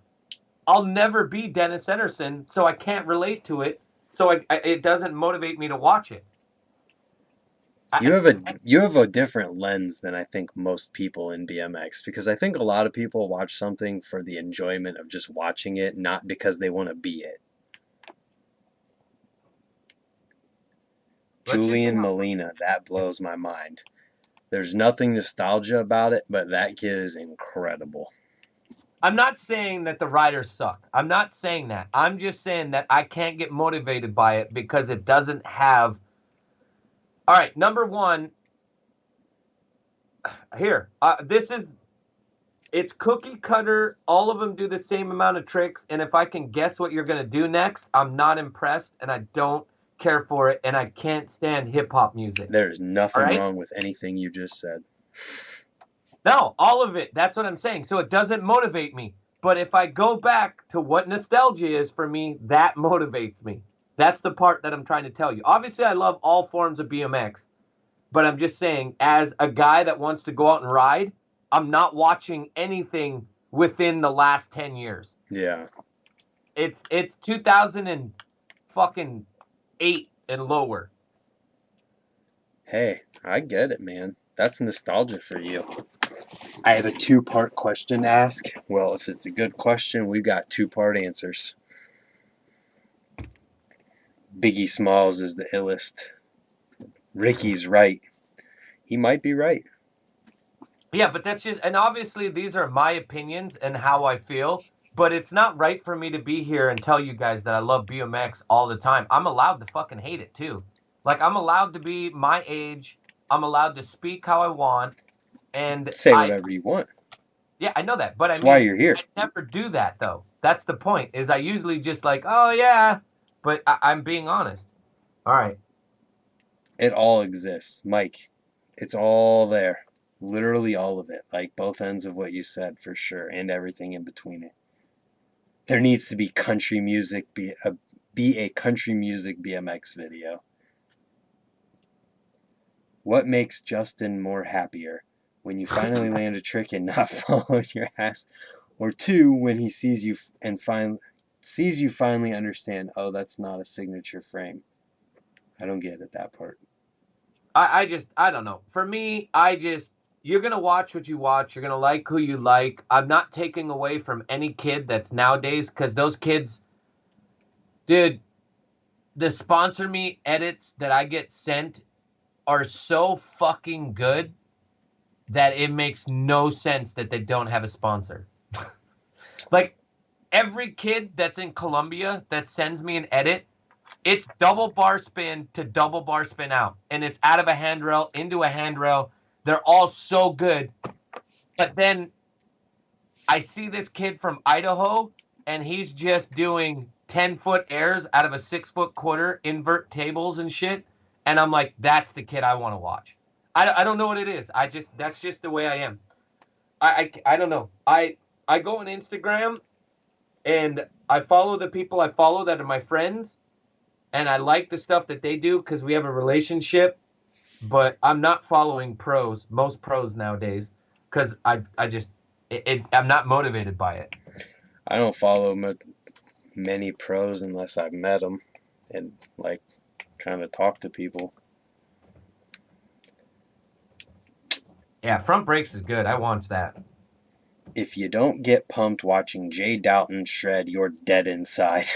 I'll never be Dennis Anderson, so I can't relate to it. So it doesn't motivate me to watch it. You have a different lens than I think most people in BMX, because I think a lot of people watch something for the enjoyment of just watching it, not because they want to be it. Julian Molina, that blows my mind. There's nothing nostalgia about it, but that kid is incredible. I'm not saying that the riders suck. I'm not saying that. I'm just saying that I can't get motivated by it because it doesn't have. All right, number one. Here, it's cookie cutter. All of them do the same amount of tricks, and if I can guess what you're gonna do next, I'm not impressed, and I don't care for it, and I can't stand hip hop music. There's nothing wrong with anything you just said. No, all of it. That's what I'm saying. So it doesn't motivate me. But if I go back to what nostalgia is for me, that motivates me. That's the part that I'm trying to tell you. Obviously, I love all forms of BMX, but I'm just saying, as a guy that wants to go out and ride, I'm not watching anything within the last 10 years. Yeah. It's 2000 and fucking 8 and lower. Hey, I get it, man. That's nostalgia for you. I have a two-part question to ask. Well, if it's a good question, we've got two-part answers. Biggie Smalls is the illest. Ricky's right. He might be right. Yeah, but that's just, and obviously these are my opinions and how I feel, but it's not right for me to be here and tell you guys that I love BMX all the time. I'm allowed to fucking hate it too. Like, I'm allowed to be my age. I'm allowed to speak how I want. And say whatever you want. Yeah, I know that, but that's why you're here. I never do that though. That's the point. Is I usually just like, oh yeah, but I'm being honest. All right. It all exists, Mike. It's all there, literally all of it. Like both ends of what you said, for sure, and everything in between it. There needs to be country music, be a country music BMX video. What makes Justin more happier? When you finally land a trick and not fall on your ass, or two, when he sees you and finally understand, oh, that's not a signature frame. I don't get it, that part. I don't know. For me, you're going to watch what you watch. You're going to like who you like. I'm not taking away from any kid that's nowadays, because those kids, dude, the sponsor me edits that I get sent are so fucking good that it makes no sense that they don't have a sponsor. Like, every kid that's in Colombia that sends me an edit, it's double bar spin to double bar spin out. And it's out of a handrail into a handrail. They're all so good. But then I see this kid from Idaho, and he's just doing 10-foot airs out of a 6-foot quarter, invert tables and shit. And I'm like, that's the kid I want to watch. I don't know what it is. That's just the way I am. I don't know. I go on Instagram and I follow the people I follow that are my friends, and I like the stuff that they do because we have a relationship. But I'm not following most pros nowadays, because I'm not motivated by it. I don't follow many pros unless I've met them and like kind of talk to people. Yeah, front brakes is good. I watch that. If you don't get pumped watching Jay Doughton shred, you're dead inside.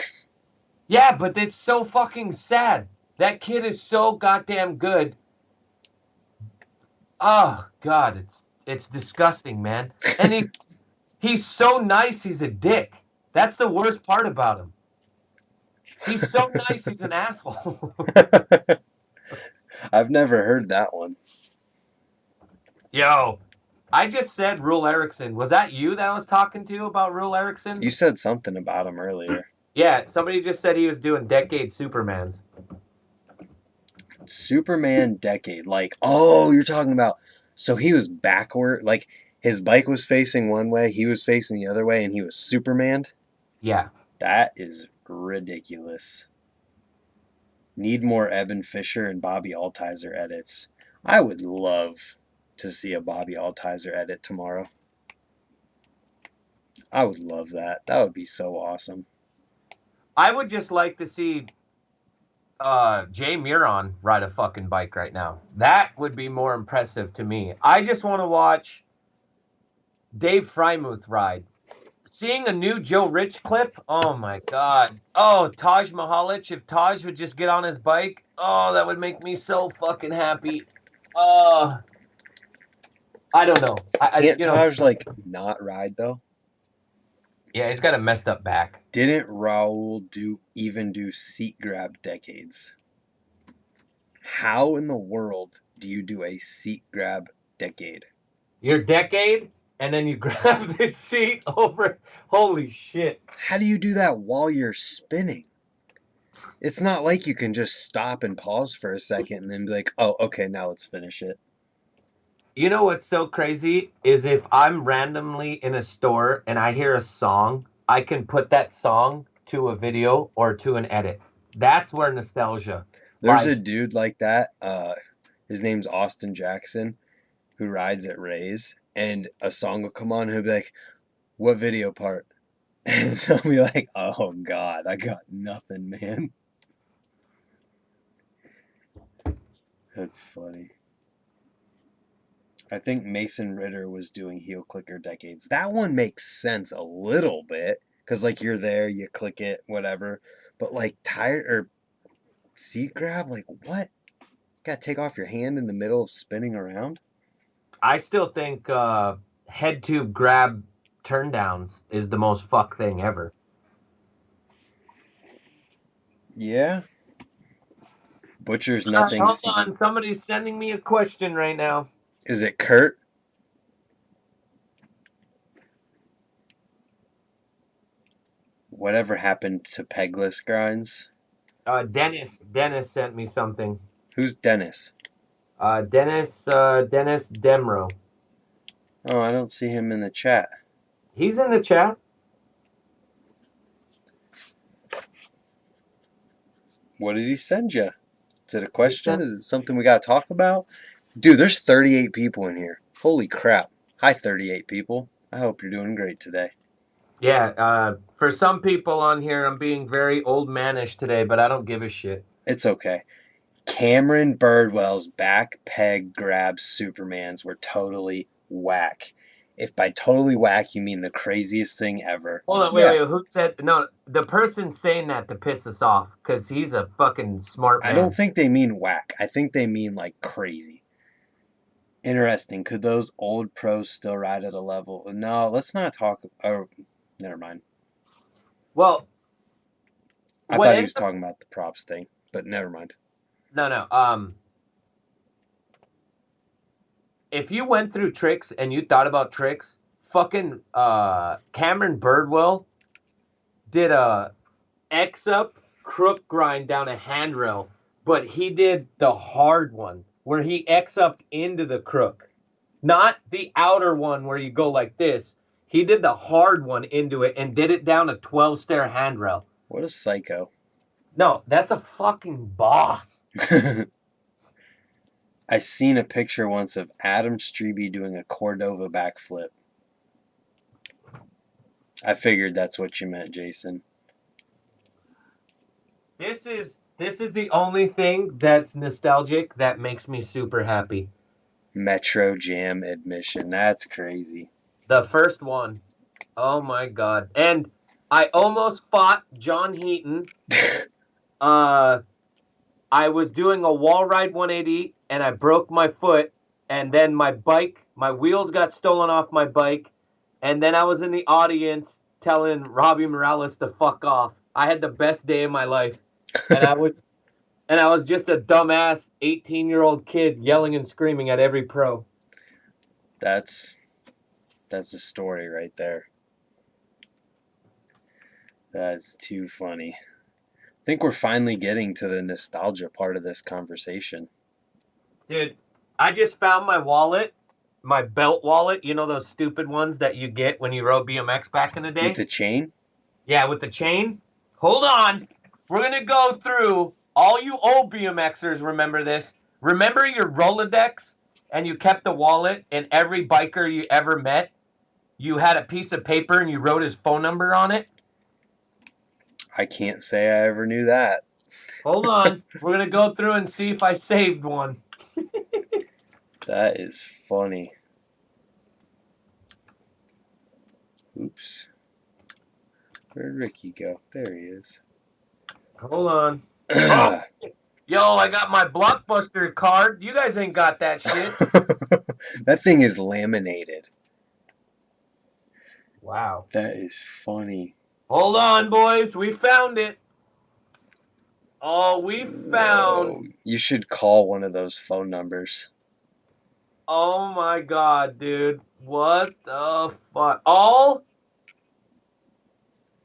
Yeah, but it's so fucking sad. That kid is so goddamn good. Oh God, it's disgusting, man. And he's so nice. He's a dick. That's the worst part about him. He's so nice. He's an asshole. I've never heard that one. Yo, I just said Rule Erickson. Was that you that I was talking to about Rule You Erickson? said something about him earlier. Yeah, somebody just said he was doing decade Supermans. Superman decade. Like, oh, you're talking about. So he was backward. Like, his bike was facing one way, he was facing the other way, and he was Superman. Yeah. That is ridiculous. Need more Evan Fisher and Bobby Altizer edits. I would love to see a Bobby Altizer edit tomorrow. I would love that. That would be so awesome. I would just like to see Jay Miron ride a fucking bike right now. That would be more impressive to me. I just want to watch Dave Frymuth ride. Seeing a new Joe Rich clip, oh my god. Oh, Taj Mahalik, if Taj would just get on his bike, oh, that would make me so fucking happy. Uh, I don't know. Can't Taj, like, not ride, though? Yeah, he's got a messed up back. Didn't Raul even do seat grab decades? How in the world do you do a seat grab decade? Your decade, and then you grab the seat over. Holy shit. How do you do that while you're spinning? It's not like you can just stop and pause for a second and then be like, oh, okay, now let's finish it. You know what's so crazy is if I'm randomly in a store and I hear a song, I can put that song to a video or to an edit. That's where nostalgia There's lies. a dude like that. His name's Austin Jackson, who rides at Ray's, and a song will come on and he'll be like, what video part? And I'll be like, oh God, I got nothing, man. That's funny. I think Mason Ritter was doing heel clicker decades. That one makes sense a little bit because, like, you're there, you click it, whatever. But like tire or seat grab, like what? Gotta take off your hand in the middle of spinning around. I still think head tube grab turn downs is the most fuck thing ever. Yeah. Butcher's nothing. Hold on, somebody's sending me a question right now. Is it Kurt? Whatever happened to pegless grinds? Dennis sent me something. Who's Dennis? Dennis Demro. Oh, I don't see him in the chat. He's in the chat. What did he send you? Is it a question? Is it something we got to talk about? Dude, there's 38 people in here. Holy crap. Hi, 38 people. I hope you're doing great today. Yeah, for some people on here, I'm being very old manish today, but I don't give a shit. It's okay. Cameron Birdwell's back peg grab Supermans were totally whack. If by totally whack you mean the craziest thing ever. Hold on, wait. Who said no? The person saying that to piss us off because he's a fucking smart man. I don't think they mean whack. I think they mean like crazy. Interesting. Could those old pros still ride at a level? No, let's not talk. Oh, never mind. Well, I thought he was talking about the props thing, but never mind. No. If you went through tricks and you thought about tricks, fucking Cameron Birdwell did a X-up crook grind down a handrail, but he did the hard one where he X-upped into the crook. Not the outer one where you go like this. He did the hard one into it and did it down a 12-stair handrail. What a psycho. No, that's a fucking boss. I seen a picture once of Adam Strebe doing a Cordova backflip. I figured that's what you meant, Jason. This is the only thing that's nostalgic that makes me super happy. Metro Jam admission. That's crazy. The first one. Oh my god. And I almost fought John Heaton. I was doing a wall ride 180 and I broke my foot and then my wheels got stolen off my bike, and then I was in the audience telling Robbie Morales to fuck off. I had the best day of my life, and I was just a dumbass 18-year-old kid yelling and screaming at every pro. That's a story right there. That's too funny. I think we're finally getting to the nostalgia part of this conversation. Dude, I just found my wallet, my belt wallet. You know those stupid ones that you get when you rode BMX back in the day? With the chain? Yeah, with the chain. Hold on. We're going to go through all you old BMXers. Remember this. Remember your Rolodex and you kept the wallet, and every biker you ever met, you had a piece of paper and you wrote his phone number on it? I can't say I ever knew that. Hold on. We're going to go through and see if I saved one. That is funny. Oops. Where'd Ricky go? There he is. Hold on. Oh, yo, I got my Blockbuster card. You guys ain't got that shit. That thing is laminated. Wow. That is funny. Hold on, boys. We found it. Oh, we found. Whoa. You should call one of those phone numbers. Oh my god, dude. What the fuck? All?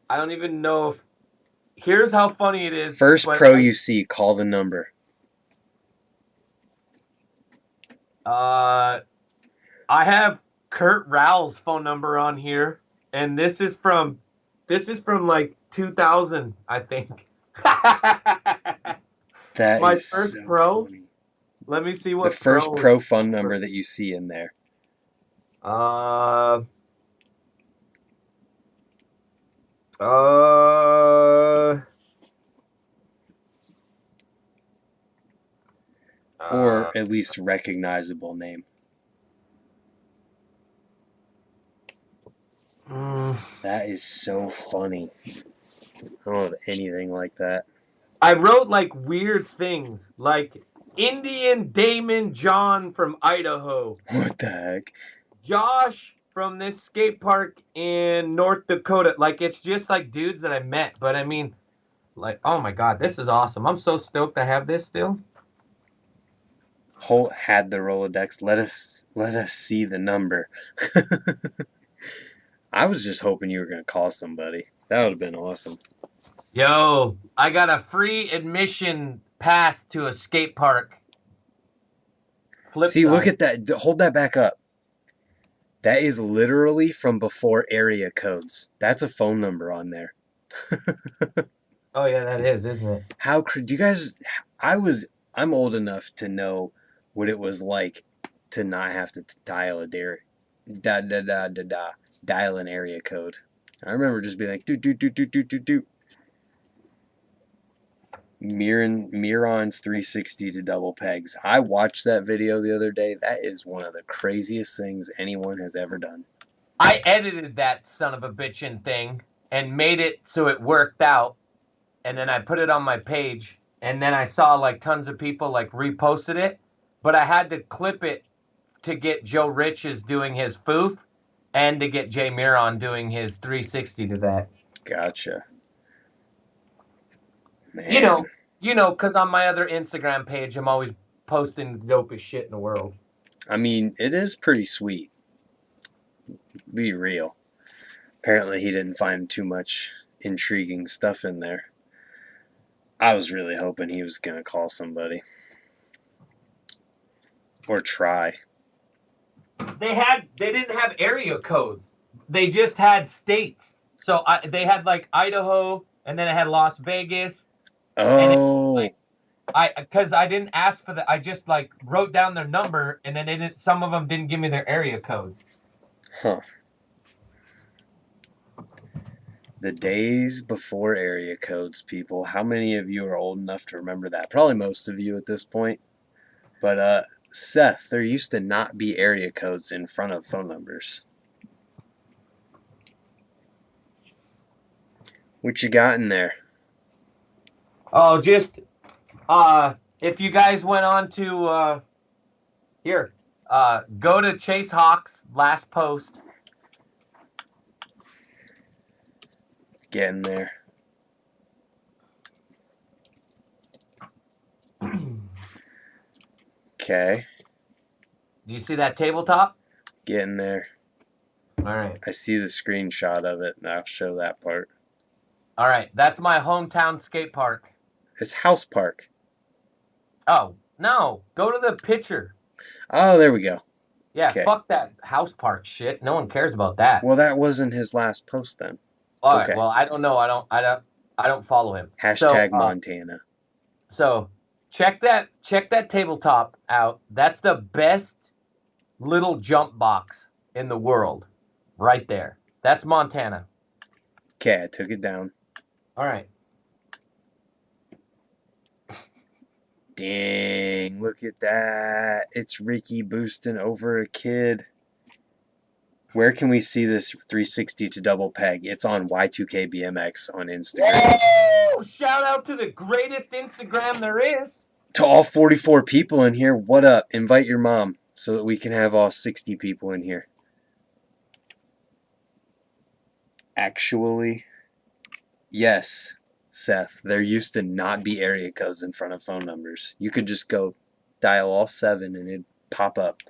I don't even know if. Here's how funny it is. First pro you see, call the number. I have Kurt Rowell's phone number on here, and this is from like 2000, I think. That My is first so pro. funny. Let me see what The first pro phone number that you see in there. Or at least recognizable name. That is so funny. I don't have anything like that. I wrote like weird things, like Indian Damon John from Idaho. What the heck? Josh from this skate park in North Dakota. Like, it's just like dudes that I met. But I mean, like, oh my God, this is awesome. I'm so stoked I have this still. Holt had the Rolodex. Let us see the number. I was just hoping you were going to call somebody. That would have been awesome. Yo, I got a free admission pass to a skate park. See, look at that. Hold that back up. That is literally from before area codes. That's a phone number on there. Oh yeah, that is, isn't it? How do you guys? I'm old enough to know what it was like to not have to dial a dial an area code. I remember just being like do. Miron's 360 to double pegs. I watched that video the other day. That is one of the craziest things anyone has ever done. I edited that son of a bitchin' thing and made it so it worked out, and then I put it on my page, and then I saw like tons of people like reposted it, but I had to clip it to get Joe Rich's doing his foof and to get Jay Miron doing his 360 to that. Gotcha. Man. You know, because on my other Instagram page, I'm always posting the dopest shit in the world. I mean, it is pretty sweet. Be real. Apparently he didn't find too much intriguing stuff in there. I was really hoping he was going to call somebody. Or try. They didn't have area codes. They just had states. So they had like Idaho, and then it had Las Vegas. Oh. Because I didn't ask for I just like wrote down their number, and then some of them didn't give me their area code. Huh. The days before area codes, people. How many of you are old enough to remember that? Probably most of you at this point. But Seth, there used to not be area codes in front of phone numbers. What you got in there? Oh, just if you guys went on to here, Go to Chase Hawk's last post. Getting there. Okay. Do you see that tabletop? Getting there. All right. I see the screenshot of it, and I'll show that part. All right. That's my hometown skate park. It's House Park. Oh, no. Go to the picture. Oh, there we go. Yeah, Okay. fuck that house park shit. No one cares about that. Well, that wasn't his last post then. All okay. right. Well, I don't know. I don't follow him. Hashtag Montana. So check that tabletop out. That's the best little jump box in the world. Right there. That's Montana. Okay, I took it down. All right. Dang, look at that. It's Ricky boosting over a kid. Where can we see this 360 to double peg? It's on Y2K BMX on Instagram. Woo! Shout out to the greatest Instagram there is. To all 44 people in here, what up? Invite your mom so that we can have all 60 people in here. Actually, yes, Seth, there used to not be area codes in front of phone numbers. You could just go dial all 7 and it'd pop up.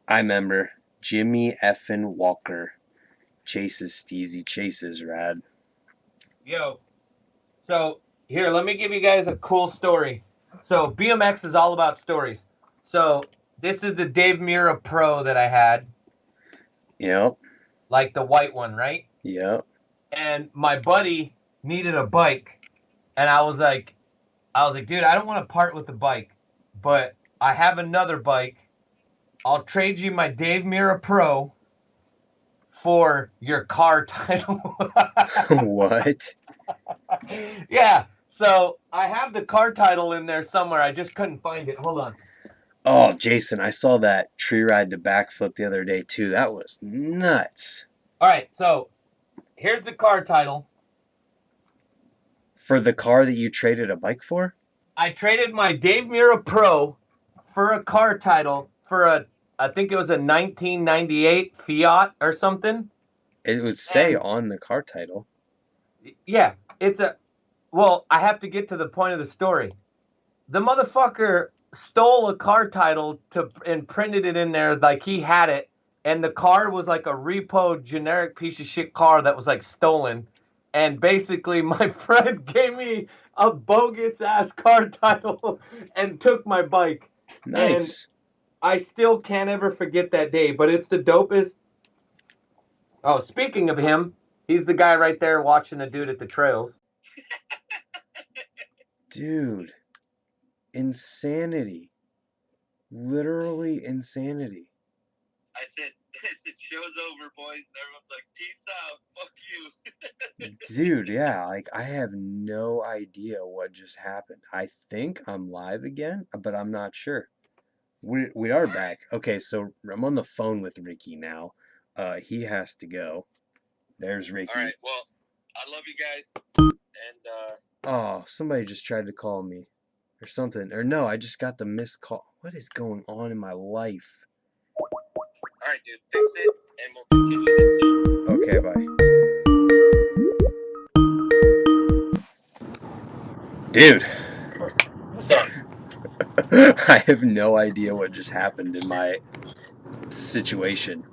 I remember Jimmy effin' Walker. Chase is steezy. Chase is rad. Yo. So, here, let me give you guys a cool story. So, BMX is all about stories. So, this is the Dave Mira Pro that I had. Yep. Like the white one, right? Yep. And my buddy needed a bike. And I was like, dude, I don't want to part with the bike. But I have another bike. I'll trade you my Dave Mira Pro for your car title. What? Yeah. So I have the car title in there somewhere. I just couldn't find it. Hold on. Oh, Jason, I saw that tree ride to backflip the other day too. That was nuts. All right. So here's the car title. For the car that you traded a bike for? I traded my Dave Mira Pro for a car title for I think it was a 1998 Fiat or something. It would say on the car title. Yeah, well, I have to get to the point of the story. The motherfucker stole a car title and printed it in there like he had it, and the car was like a repo generic piece of shit car that was like stolen. And basically my friend gave me a bogus ass car title and took my bike. Nice. And I still can't ever forget that day, but it's the dopest. Oh, speaking of him, he's the guy right there watching the dude at the trails. Dude, insanity. Literally insanity. I said, show's over, boys. And everyone's like, peace out. Fuck you. Dude, yeah, like I have no idea what just happened. I think I'm live again, but I'm not sure. We are back. Okay, so I'm on the phone with Ricky now. He has to go. There's Ricky. All right, well, I love you guys. And, oh, somebody just tried to call me or something. Or no, I just got the missed call. What is going on in my life? All right, dude, fix it, and we'll continue this soon. Okay, bye. Dude. What's up? I have no idea what just happened in my situation.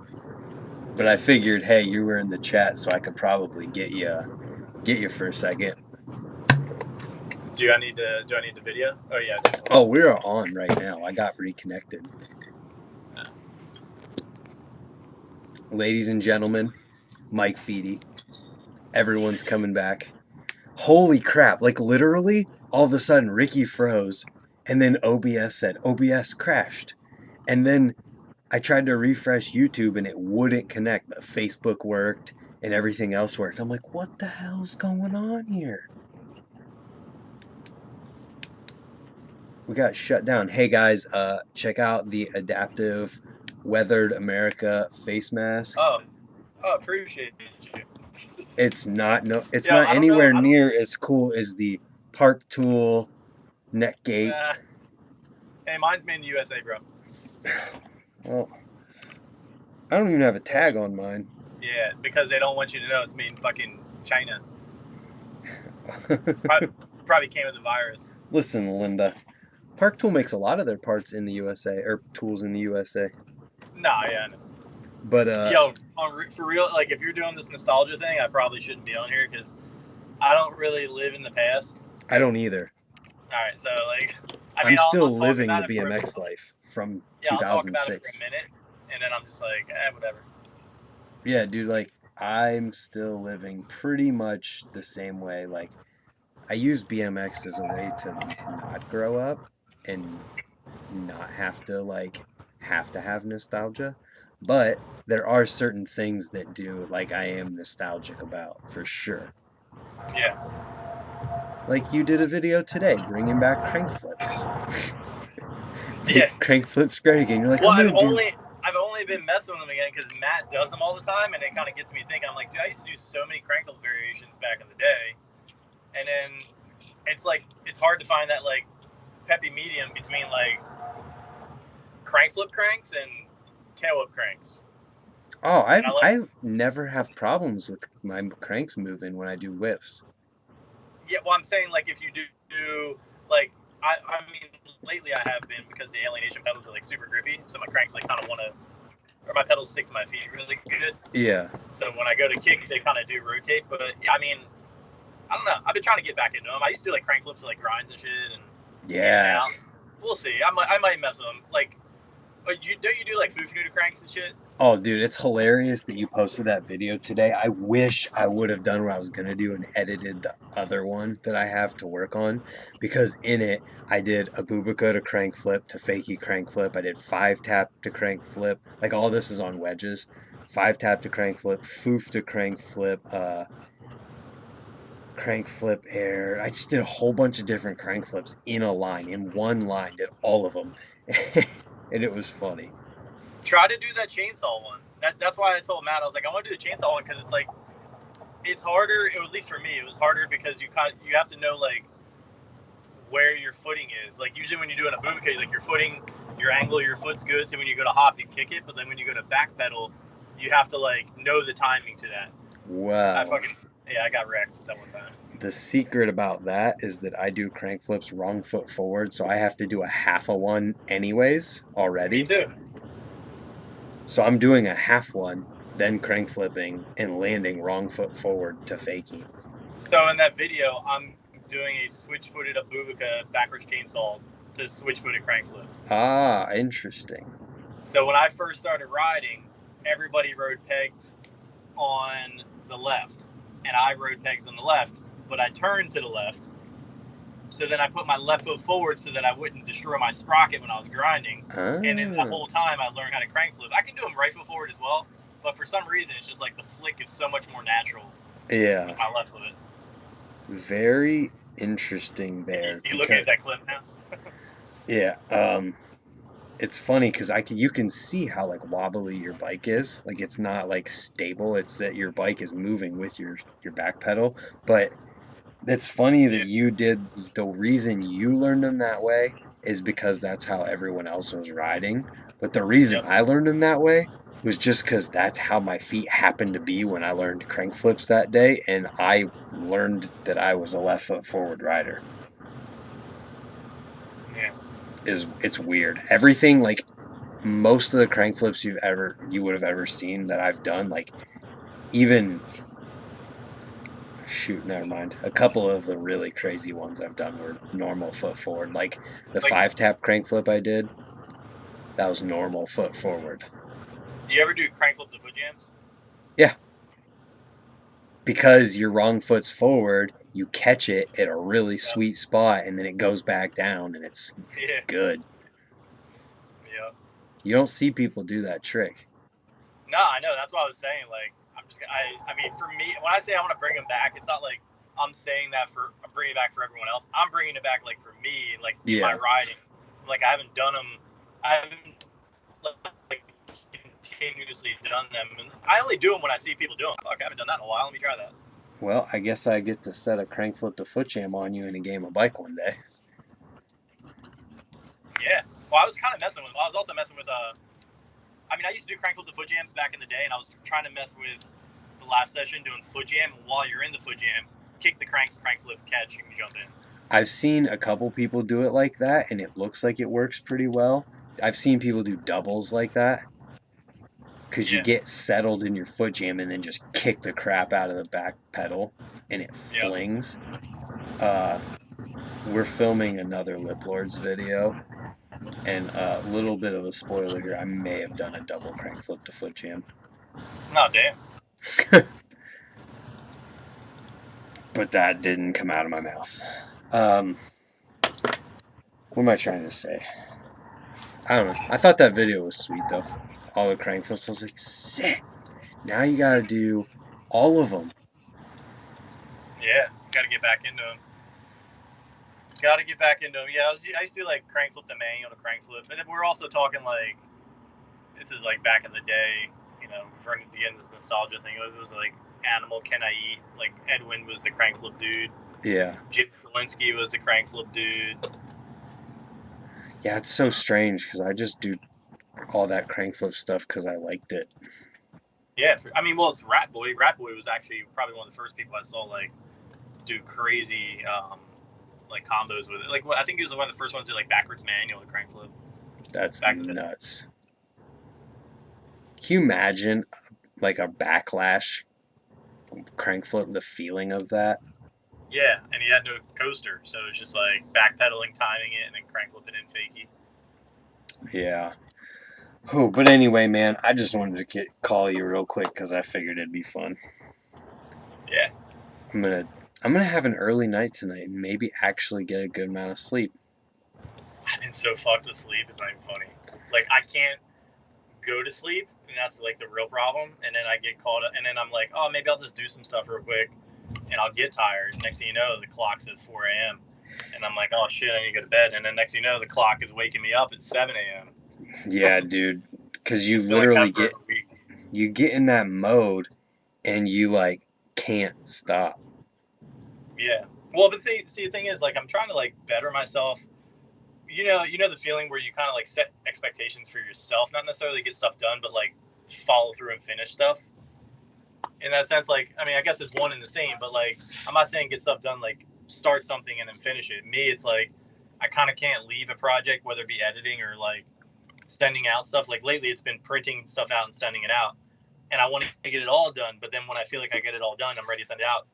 But I figured, hey, you were in the chat, so I could probably get you for a second. Do I need the video? Oh yeah. Oh, we're on right now. I got reconnected. Ladies and gentlemen, Mike Feedy. Everyone's coming back. Holy crap. Like literally, all of a sudden Ricky froze and then OBS said OBS crashed. And then I tried to refresh YouTube and it wouldn't connect, but Facebook worked and everything else worked. I'm like, what the hell's going on here? We got shut down. Hey guys, check out the Adaptive Weathered America face mask. Oh, appreciate you. It's not anywhere near as cool as the Park Tool neck gate. Hey, mine's made in the USA, bro. Well, I don't even have a tag on mine. Yeah, because they don't want you to know it's made in fucking China. Probably came with the virus. Listen, Linda. Park Tool makes a lot of their parts in the USA, or tools in the USA. Nah, yeah. But Yo, for real, like if you're doing this nostalgia thing, I probably shouldn't be on here because I don't really live in the past. I don't either. All right, so like, I I'm mean, I'll still talk living the about it for BMX life from I'll talk about it for 2006. a minute, and then I'm just like, whatever. Yeah, dude, like I'm still living pretty much the same way. Like I use BMX as a way to not grow up and not have to have nostalgia. But there are certain things that do like I am nostalgic about for sure. Yeah. Like you did a video today bringing back crank flips. Yeah. Crank flips Greg and you're like, Well, I'm gonna do I've only been messing with them again because Matt does them all the time, and it kind of gets me thinking. I'm like, dude, I used to do so many crank flip variations back in the day, and then it's like it's hard to find that like peppy medium between like crank flip cranks and tail whip cranks. Oh, And I never have problems with my cranks moving when I do whips. Yeah, well, I'm saying like if you do like I mean lately I have been because the alienation pedals are like super grippy, so my cranks like kind of want to, or my pedals stick to my feet really good. Yeah. So when I go to kick, they kind of do rotate. But I mean, I don't know. I've been trying to get back into them. I used to do like crank flips, like grinds and shit, and Yeah. we'll see. I might mess with them. Like, but don't you do like foo to cranks and shit? Oh, dude, it's hilarious that you posted that video today. I wish I would have done what I was going to do and edited the other one that I have to work on because in it, I did a Bubica to crank flip to fakie crank flip. I did 5-tap to crank flip. Like all this is on wedges. 5-tap to crank flip, foof to crank flip, crank flip air. I just did a whole bunch of different crank flips in a line, in one line, did all of them. And it was funny. Try to do that chainsaw one. That's why I told Matt, I was like, I want to do the chainsaw one because it's like, it's harder. At least for me, it was harder because you have to know like where your footing is. Like usually when you're doing a Bubica, like your footing, your angle, your foot's good. So when you go to hop, you kick it. But then when you go to back pedal, you have to like know the timing to that. Wow. I got wrecked that one time. The secret about that is that I do crank flips wrong foot forward, so I have to do a half a one anyways already. Me too. So I'm doing a half one, then crank flipping and landing wrong foot forward to fakie. So in that video, I'm doing a switch-footed Bubica backwards chainsaw to switch-footed crank flip. Ah, interesting. So when I first started riding, everybody rode pegs on the left, and I rode pegs on the left, but I turned to the left. So then I put my left foot forward so that I wouldn't destroy my sprocket when I was grinding. Ah. And then the whole time I learned how to crank flip. I can do them right foot forward as well, but for some reason it's just like the flick is so much more natural. Yeah. With my left foot. Very interesting there. You looking at that clip now? Yeah. It's funny because you can see how like wobbly your bike is. Like it's not like stable. It's that your bike is moving with your back pedal. But it's funny that you did. The reason you learned them that way is because that's how everyone else was riding. But the reason I learned them that way was just because that's how my feet happened to be when I learned crank flips that day, and I learned that I was a left foot forward rider. Yeah. It's weird. Everything, like most of the crank flips you would have ever seen that I've done, like even never mind. A couple of the really crazy ones I've done were normal foot forward. Like the 5-tap crank flip I did, that was normal foot forward. Do you ever do crank flip to foot jams? Yeah. Because your wrong foot's forward, you catch it at a really sweet spot, and then it goes back down, and it's good. Yeah. You don't see people do that trick. No, I know. That's what I was saying. Like, I mean, for me, when I say I want to bring them back, it's not like I'm saying that I'm bringing it back for everyone else. I'm bringing it back, like, for me, like, my riding. Like, I haven't done them. I haven't, like, continuously done them. And I only do them when I see people do them. Fuck, I haven't done that in a while. Let me try that. Well, I guess I get to set a crank flip to foot jam on you in a game of bike one day. Yeah. Well, I was kind of messing with them. I was also messing with I mean, I used to do crank flip to foot jams back in the day, and I was trying to mess with the last session doing foot jam. And while you're in the foot jam, kick the crank flip, catch, and jump in. I've seen a couple people do it like that, and it looks like it works pretty well. I've seen people do doubles like that because you Yeah. get settled in your foot jam and then just kick the crap out of the back pedal, and it Yep. flings. We're filming another Lip Lords video, and a little bit of a spoiler here, I may have done a double crank flip to foot jam. Oh, damn. But that didn't come out of my mouth. What am I trying to say? I don't know. I thought that video was sweet, though. All the crank flips. I was like, sick. Now you gotta do all of them. Yeah, got to get back into them. Got to get back into them. Yeah, I used to do like crank flip to manual to crank flip. But then we're also talking like, this is like back in the day, you know, referring to the end of this nostalgia thing. It was like Animal Can I Eat? Like Edwin was the crank flip dude. Yeah. Jim Zielinski was the crank flip dude. Yeah, it's so strange because I just do all that crank flip stuff because I liked it. Yeah, I mean, well, it's Rat Boy. Rat Boy was actually probably one of the first people I saw like do crazy like combos with it. Like, I think he was one of the first ones to do like backwards manual to crank flip. That's Back then. nuts. Can you imagine like a backlash crank flip, the feeling of that? Yeah, and he had no coaster, so it was just like backpedaling, timing it, and then crank flipping in fakie. Yeah. Oh, but anyway, man, I just wanted to call you real quick because I figured it'd be fun. Yeah. I'm gonna have an early night tonight and maybe actually get a good amount of sleep. I've been so fucked with sleep, it's not even funny. Like, I can't go to sleep, and that's like the real problem. And then I get caught up, and then I'm like, oh, maybe I'll just do some stuff real quick, and I'll get tired. Next thing you know, the clock says 4 a.m. And I'm like, oh shit, I need to go to bed. And then next thing you know, the clock is waking me up at 7 a.m. Yeah, dude, because you I feel like literally that for a week. you get in that mode and you like can't stop. Yeah. Well, but see, the thing is, like, I'm trying to like better myself. You know the feeling where you kind of like set expectations for yourself, not necessarily get stuff done, but like follow through and finish stuff. In that sense, like, I mean, I guess it's one and the same, but like, I'm not saying get stuff done, like start something and then finish it. Me, it's like, I kind of can't leave a project, whether it be editing or like sending out stuff. Like lately it's been printing stuff out and sending it out, and I want to get it all done. But then when I feel like I get it all done, I'm ready to send it out.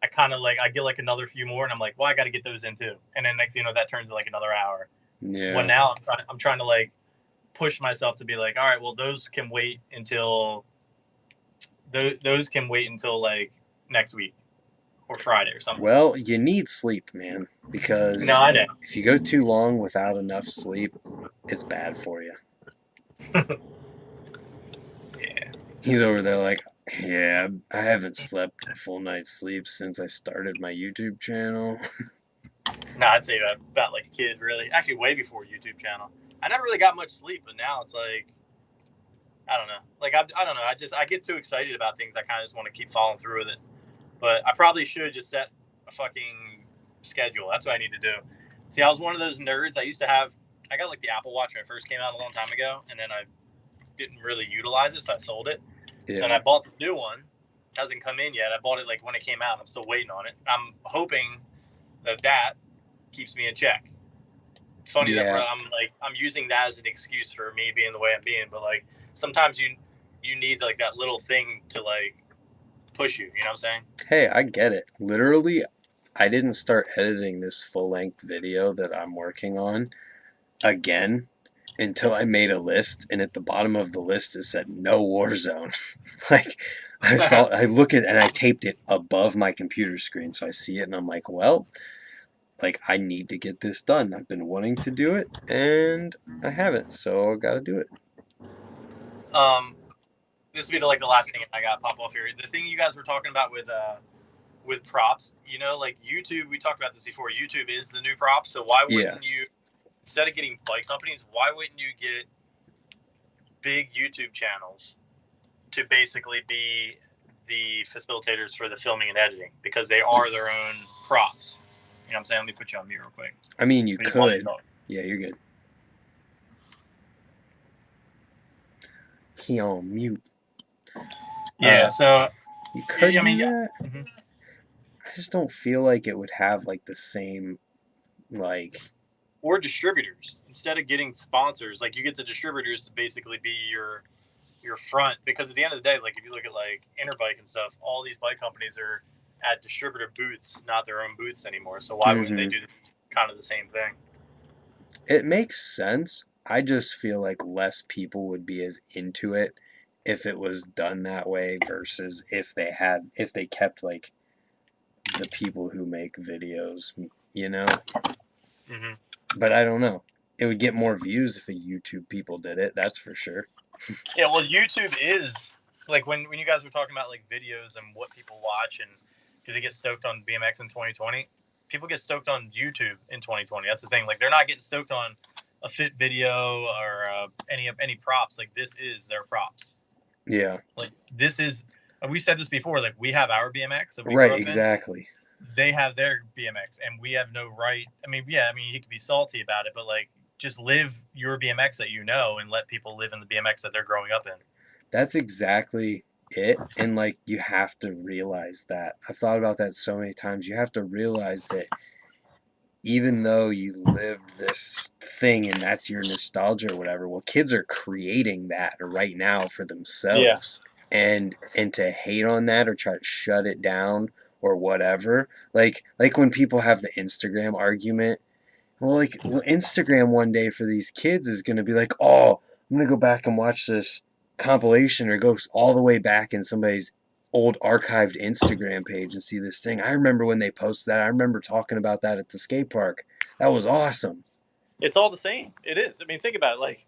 I kind of like, I get like another few more, and I'm like, well, I got to get those in too. And then next thing you know, that turns to like another hour. Yeah. Well, now I'm trying to like push myself to be like, all right, well, those can wait until like next week or Friday or something. Well, you need sleep, man, because No, I know. if you go too long without enough sleep, it's bad for you. Yeah. He's over there like, yeah, I haven't slept a full night's sleep since I started my YouTube channel. No, I'd say about like a kid, really. Actually, way before YouTube channel. I never really got much sleep, but now it's like, I don't know. Like, I don't know. I get too excited about things. I kind of just want to keep following through with it. But I probably should just set a fucking schedule. That's what I need to do. See, I was one of those nerds. I got like the Apple Watch when it first came out a long time ago, and then I didn't really utilize it, so I sold it. Yeah. So then I bought the new one. It hasn't come in yet. I bought it like when it came out. I'm still waiting on it. I'm hoping that keeps me in check. It's funny that I'm using that as an excuse for me being the way I'm being, but like sometimes you need like that little thing to like push you. You know what I'm saying? Hey, I get it. Literally, I didn't start editing this full-length video that I'm working on again until I made a list, and at the bottom of the list it said no Warzone. Like, I look at, and I taped it above my computer screen so I see it, and I'm like, well, like, I need to get this done. I've been wanting to do it, and I haven't, so I gotta do it. This will be like the last thing I got to pop off here. The thing you guys were talking about with props, you know, like YouTube, we talked about this before. YouTube is the new props, so why wouldn't you, instead of getting bike companies, why wouldn't you get big YouTube channels to basically be the facilitators for the filming and editing, because they are their own props. You know what I'm saying? Let me put you on mute real quick. I mean, you could. Yeah, you're good. he on mute. Yeah. So You could I mean, do yeah. that. Mhm. I just don't feel like it would have like the same like. Or distributors, instead of getting sponsors, like you get the distributors to basically be your front, because at the end of the day, like if you look at like Interbike and stuff, all these bike companies are at distributor booths, not their own booths anymore. So why wouldn't they do kind of the same thing? It makes sense. I just feel like less people would be as into it if it was done that way versus if they kept like the people who make videos, you know? Mm-hmm. But I don't know. It would get more views if a YouTube people did it, that's for sure. Yeah, well, YouTube is like when you guys were talking about like videos and what people watch and do they get stoked on BMX in 2020? People get stoked on YouTube in 2020. That's the thing. Like they're not getting stoked on a fit video or any props. Like this is their props. Yeah. Like this is. We said this before. Like we have our BMX that we Right, grew up exactly. in. They have their BMX, and we have no right. I mean, yeah. I mean, you could be salty about it, but like just live your BMX that you know and let people live in the BMX that they're growing up in. That's exactly it. And like you have to realize that. I've thought about that so many times. You have to realize that even though you lived this thing and that's your nostalgia or whatever, well, kids are creating that right now for themselves. And to hate on that or try to shut it down or whatever, like when people have the Instagram argument, well, Instagram one day for these kids is going to be like, oh, I'm going to go back and watch this compilation or go all the way back in somebody's old archived Instagram page and see this thing. I remember when they posted that. I remember talking about that at the skate park. That was awesome. It's all the same. It is. I mean, think about it. Like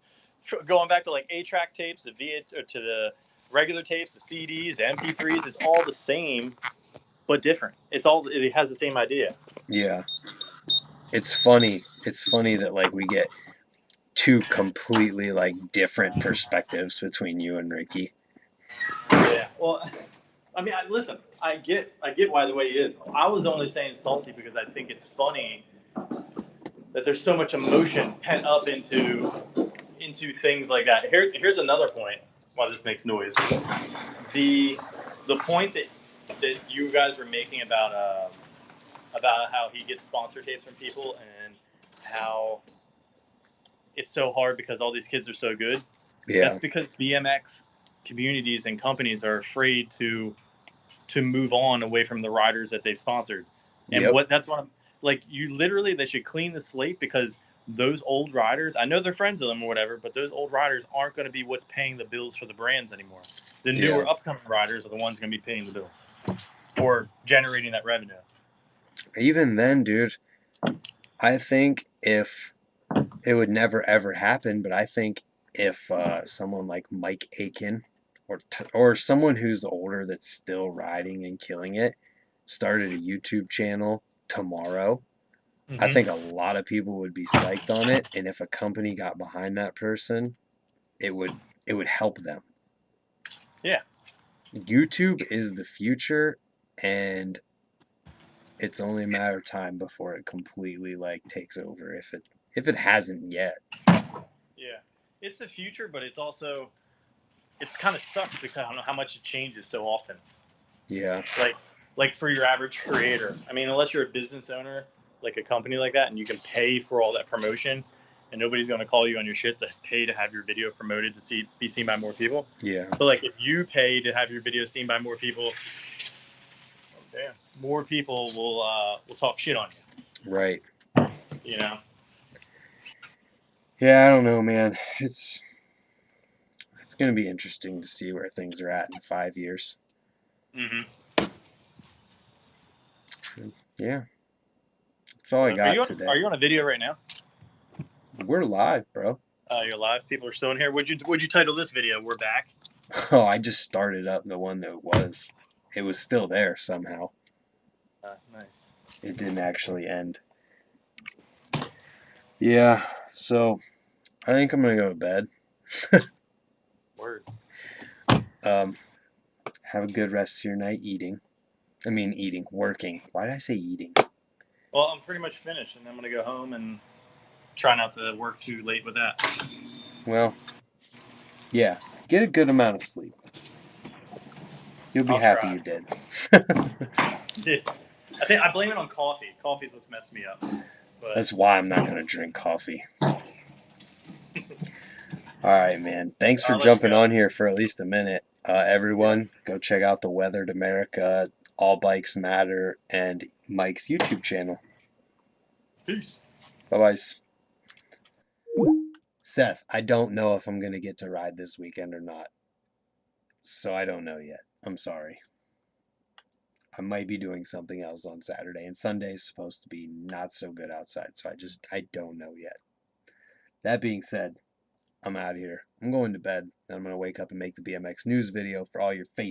going back to like 8-track tapes, to the regular tapes, the CDs, the MP3s. It's all the same, but different. It has the same idea. Yeah. It's funny. It's funny that like we get two completely like different perspectives between you and Ricky. Yeah. Well, I mean, listen. I get why the way he is. I was only saying salty because I think it's funny that there's so much emotion pent up into things like that. Here's another point why this makes noise. The point that you guys were making about how he gets sponsor tapes from people and how it's so hard because all these kids are so good. Yeah. That's because BMX communities and companies are afraid to move on away from the riders that they've sponsored. And that's what I'm like, they should clean the slate because those old riders, I know they're friends with them or whatever, but those old riders aren't going to be what's paying the bills for the brands anymore. The newer upcoming riders are the ones going to be paying the bills or generating that revenue. Even then, dude, I think if it would never ever happen, but I think if someone like Mike Aiken or someone who's older that's still riding and killing it started a YouTube channel tomorrow, I think a lot of people would be psyched on it, and if a company got behind that person, it would help them. Yeah. YouTube is the future, and it's only a matter of time before it completely like takes over if it hasn't yet. Yeah. It's the future, but it's also kind of sucks because I don't know how much it changes so often. Yeah. Like for your average creator. I mean, unless you're a business owner, like a company like that, and you can pay for all that promotion, and nobody's going to call you on your shit to pay to have your video promoted to be seen by more people. Yeah. But like if you pay to have your video seen by more people, more people will talk shit on you. Right. You know. Yeah, I don't know, man. It's going to be interesting to see where things are at in 5 years. Mm-hmm. Yeah. That's all I got today. Are you on a video right now? We're live, bro. You're live. People are still in here. What'd you title this video? We're back. Oh, I just started up the one that was. It was still there somehow. Nice. It didn't actually end. Yeah, so I think I'm gonna go to bed. Word. Have a good rest of your night working. Why did I say eating? Well, I'm pretty much finished, and I'm gonna go home and try not to work too late with that. Well, yeah. Get a good amount of sleep. You'll be I'll happy try. you did. Dude, I blame it on coffee. Coffee's what's messed me up. But That's why I'm not going to drink coffee. All right, man. Thanks for I'll let you jumping go. on here for at least a minute. Everyone, go check out the Weathered America, All Bikes Matter, and Mike's YouTube channel. Peace. Bye-bye. Seth, I don't know if I'm going to get to ride this weekend or not. So I don't know yet. I'm sorry. I might be doing something else on Saturday, and Sunday's supposed to be not so good outside, so I don't know yet. That being said, I'm out of here. I'm going to bed, and I'm going to wake up and make the BMX news video for all your face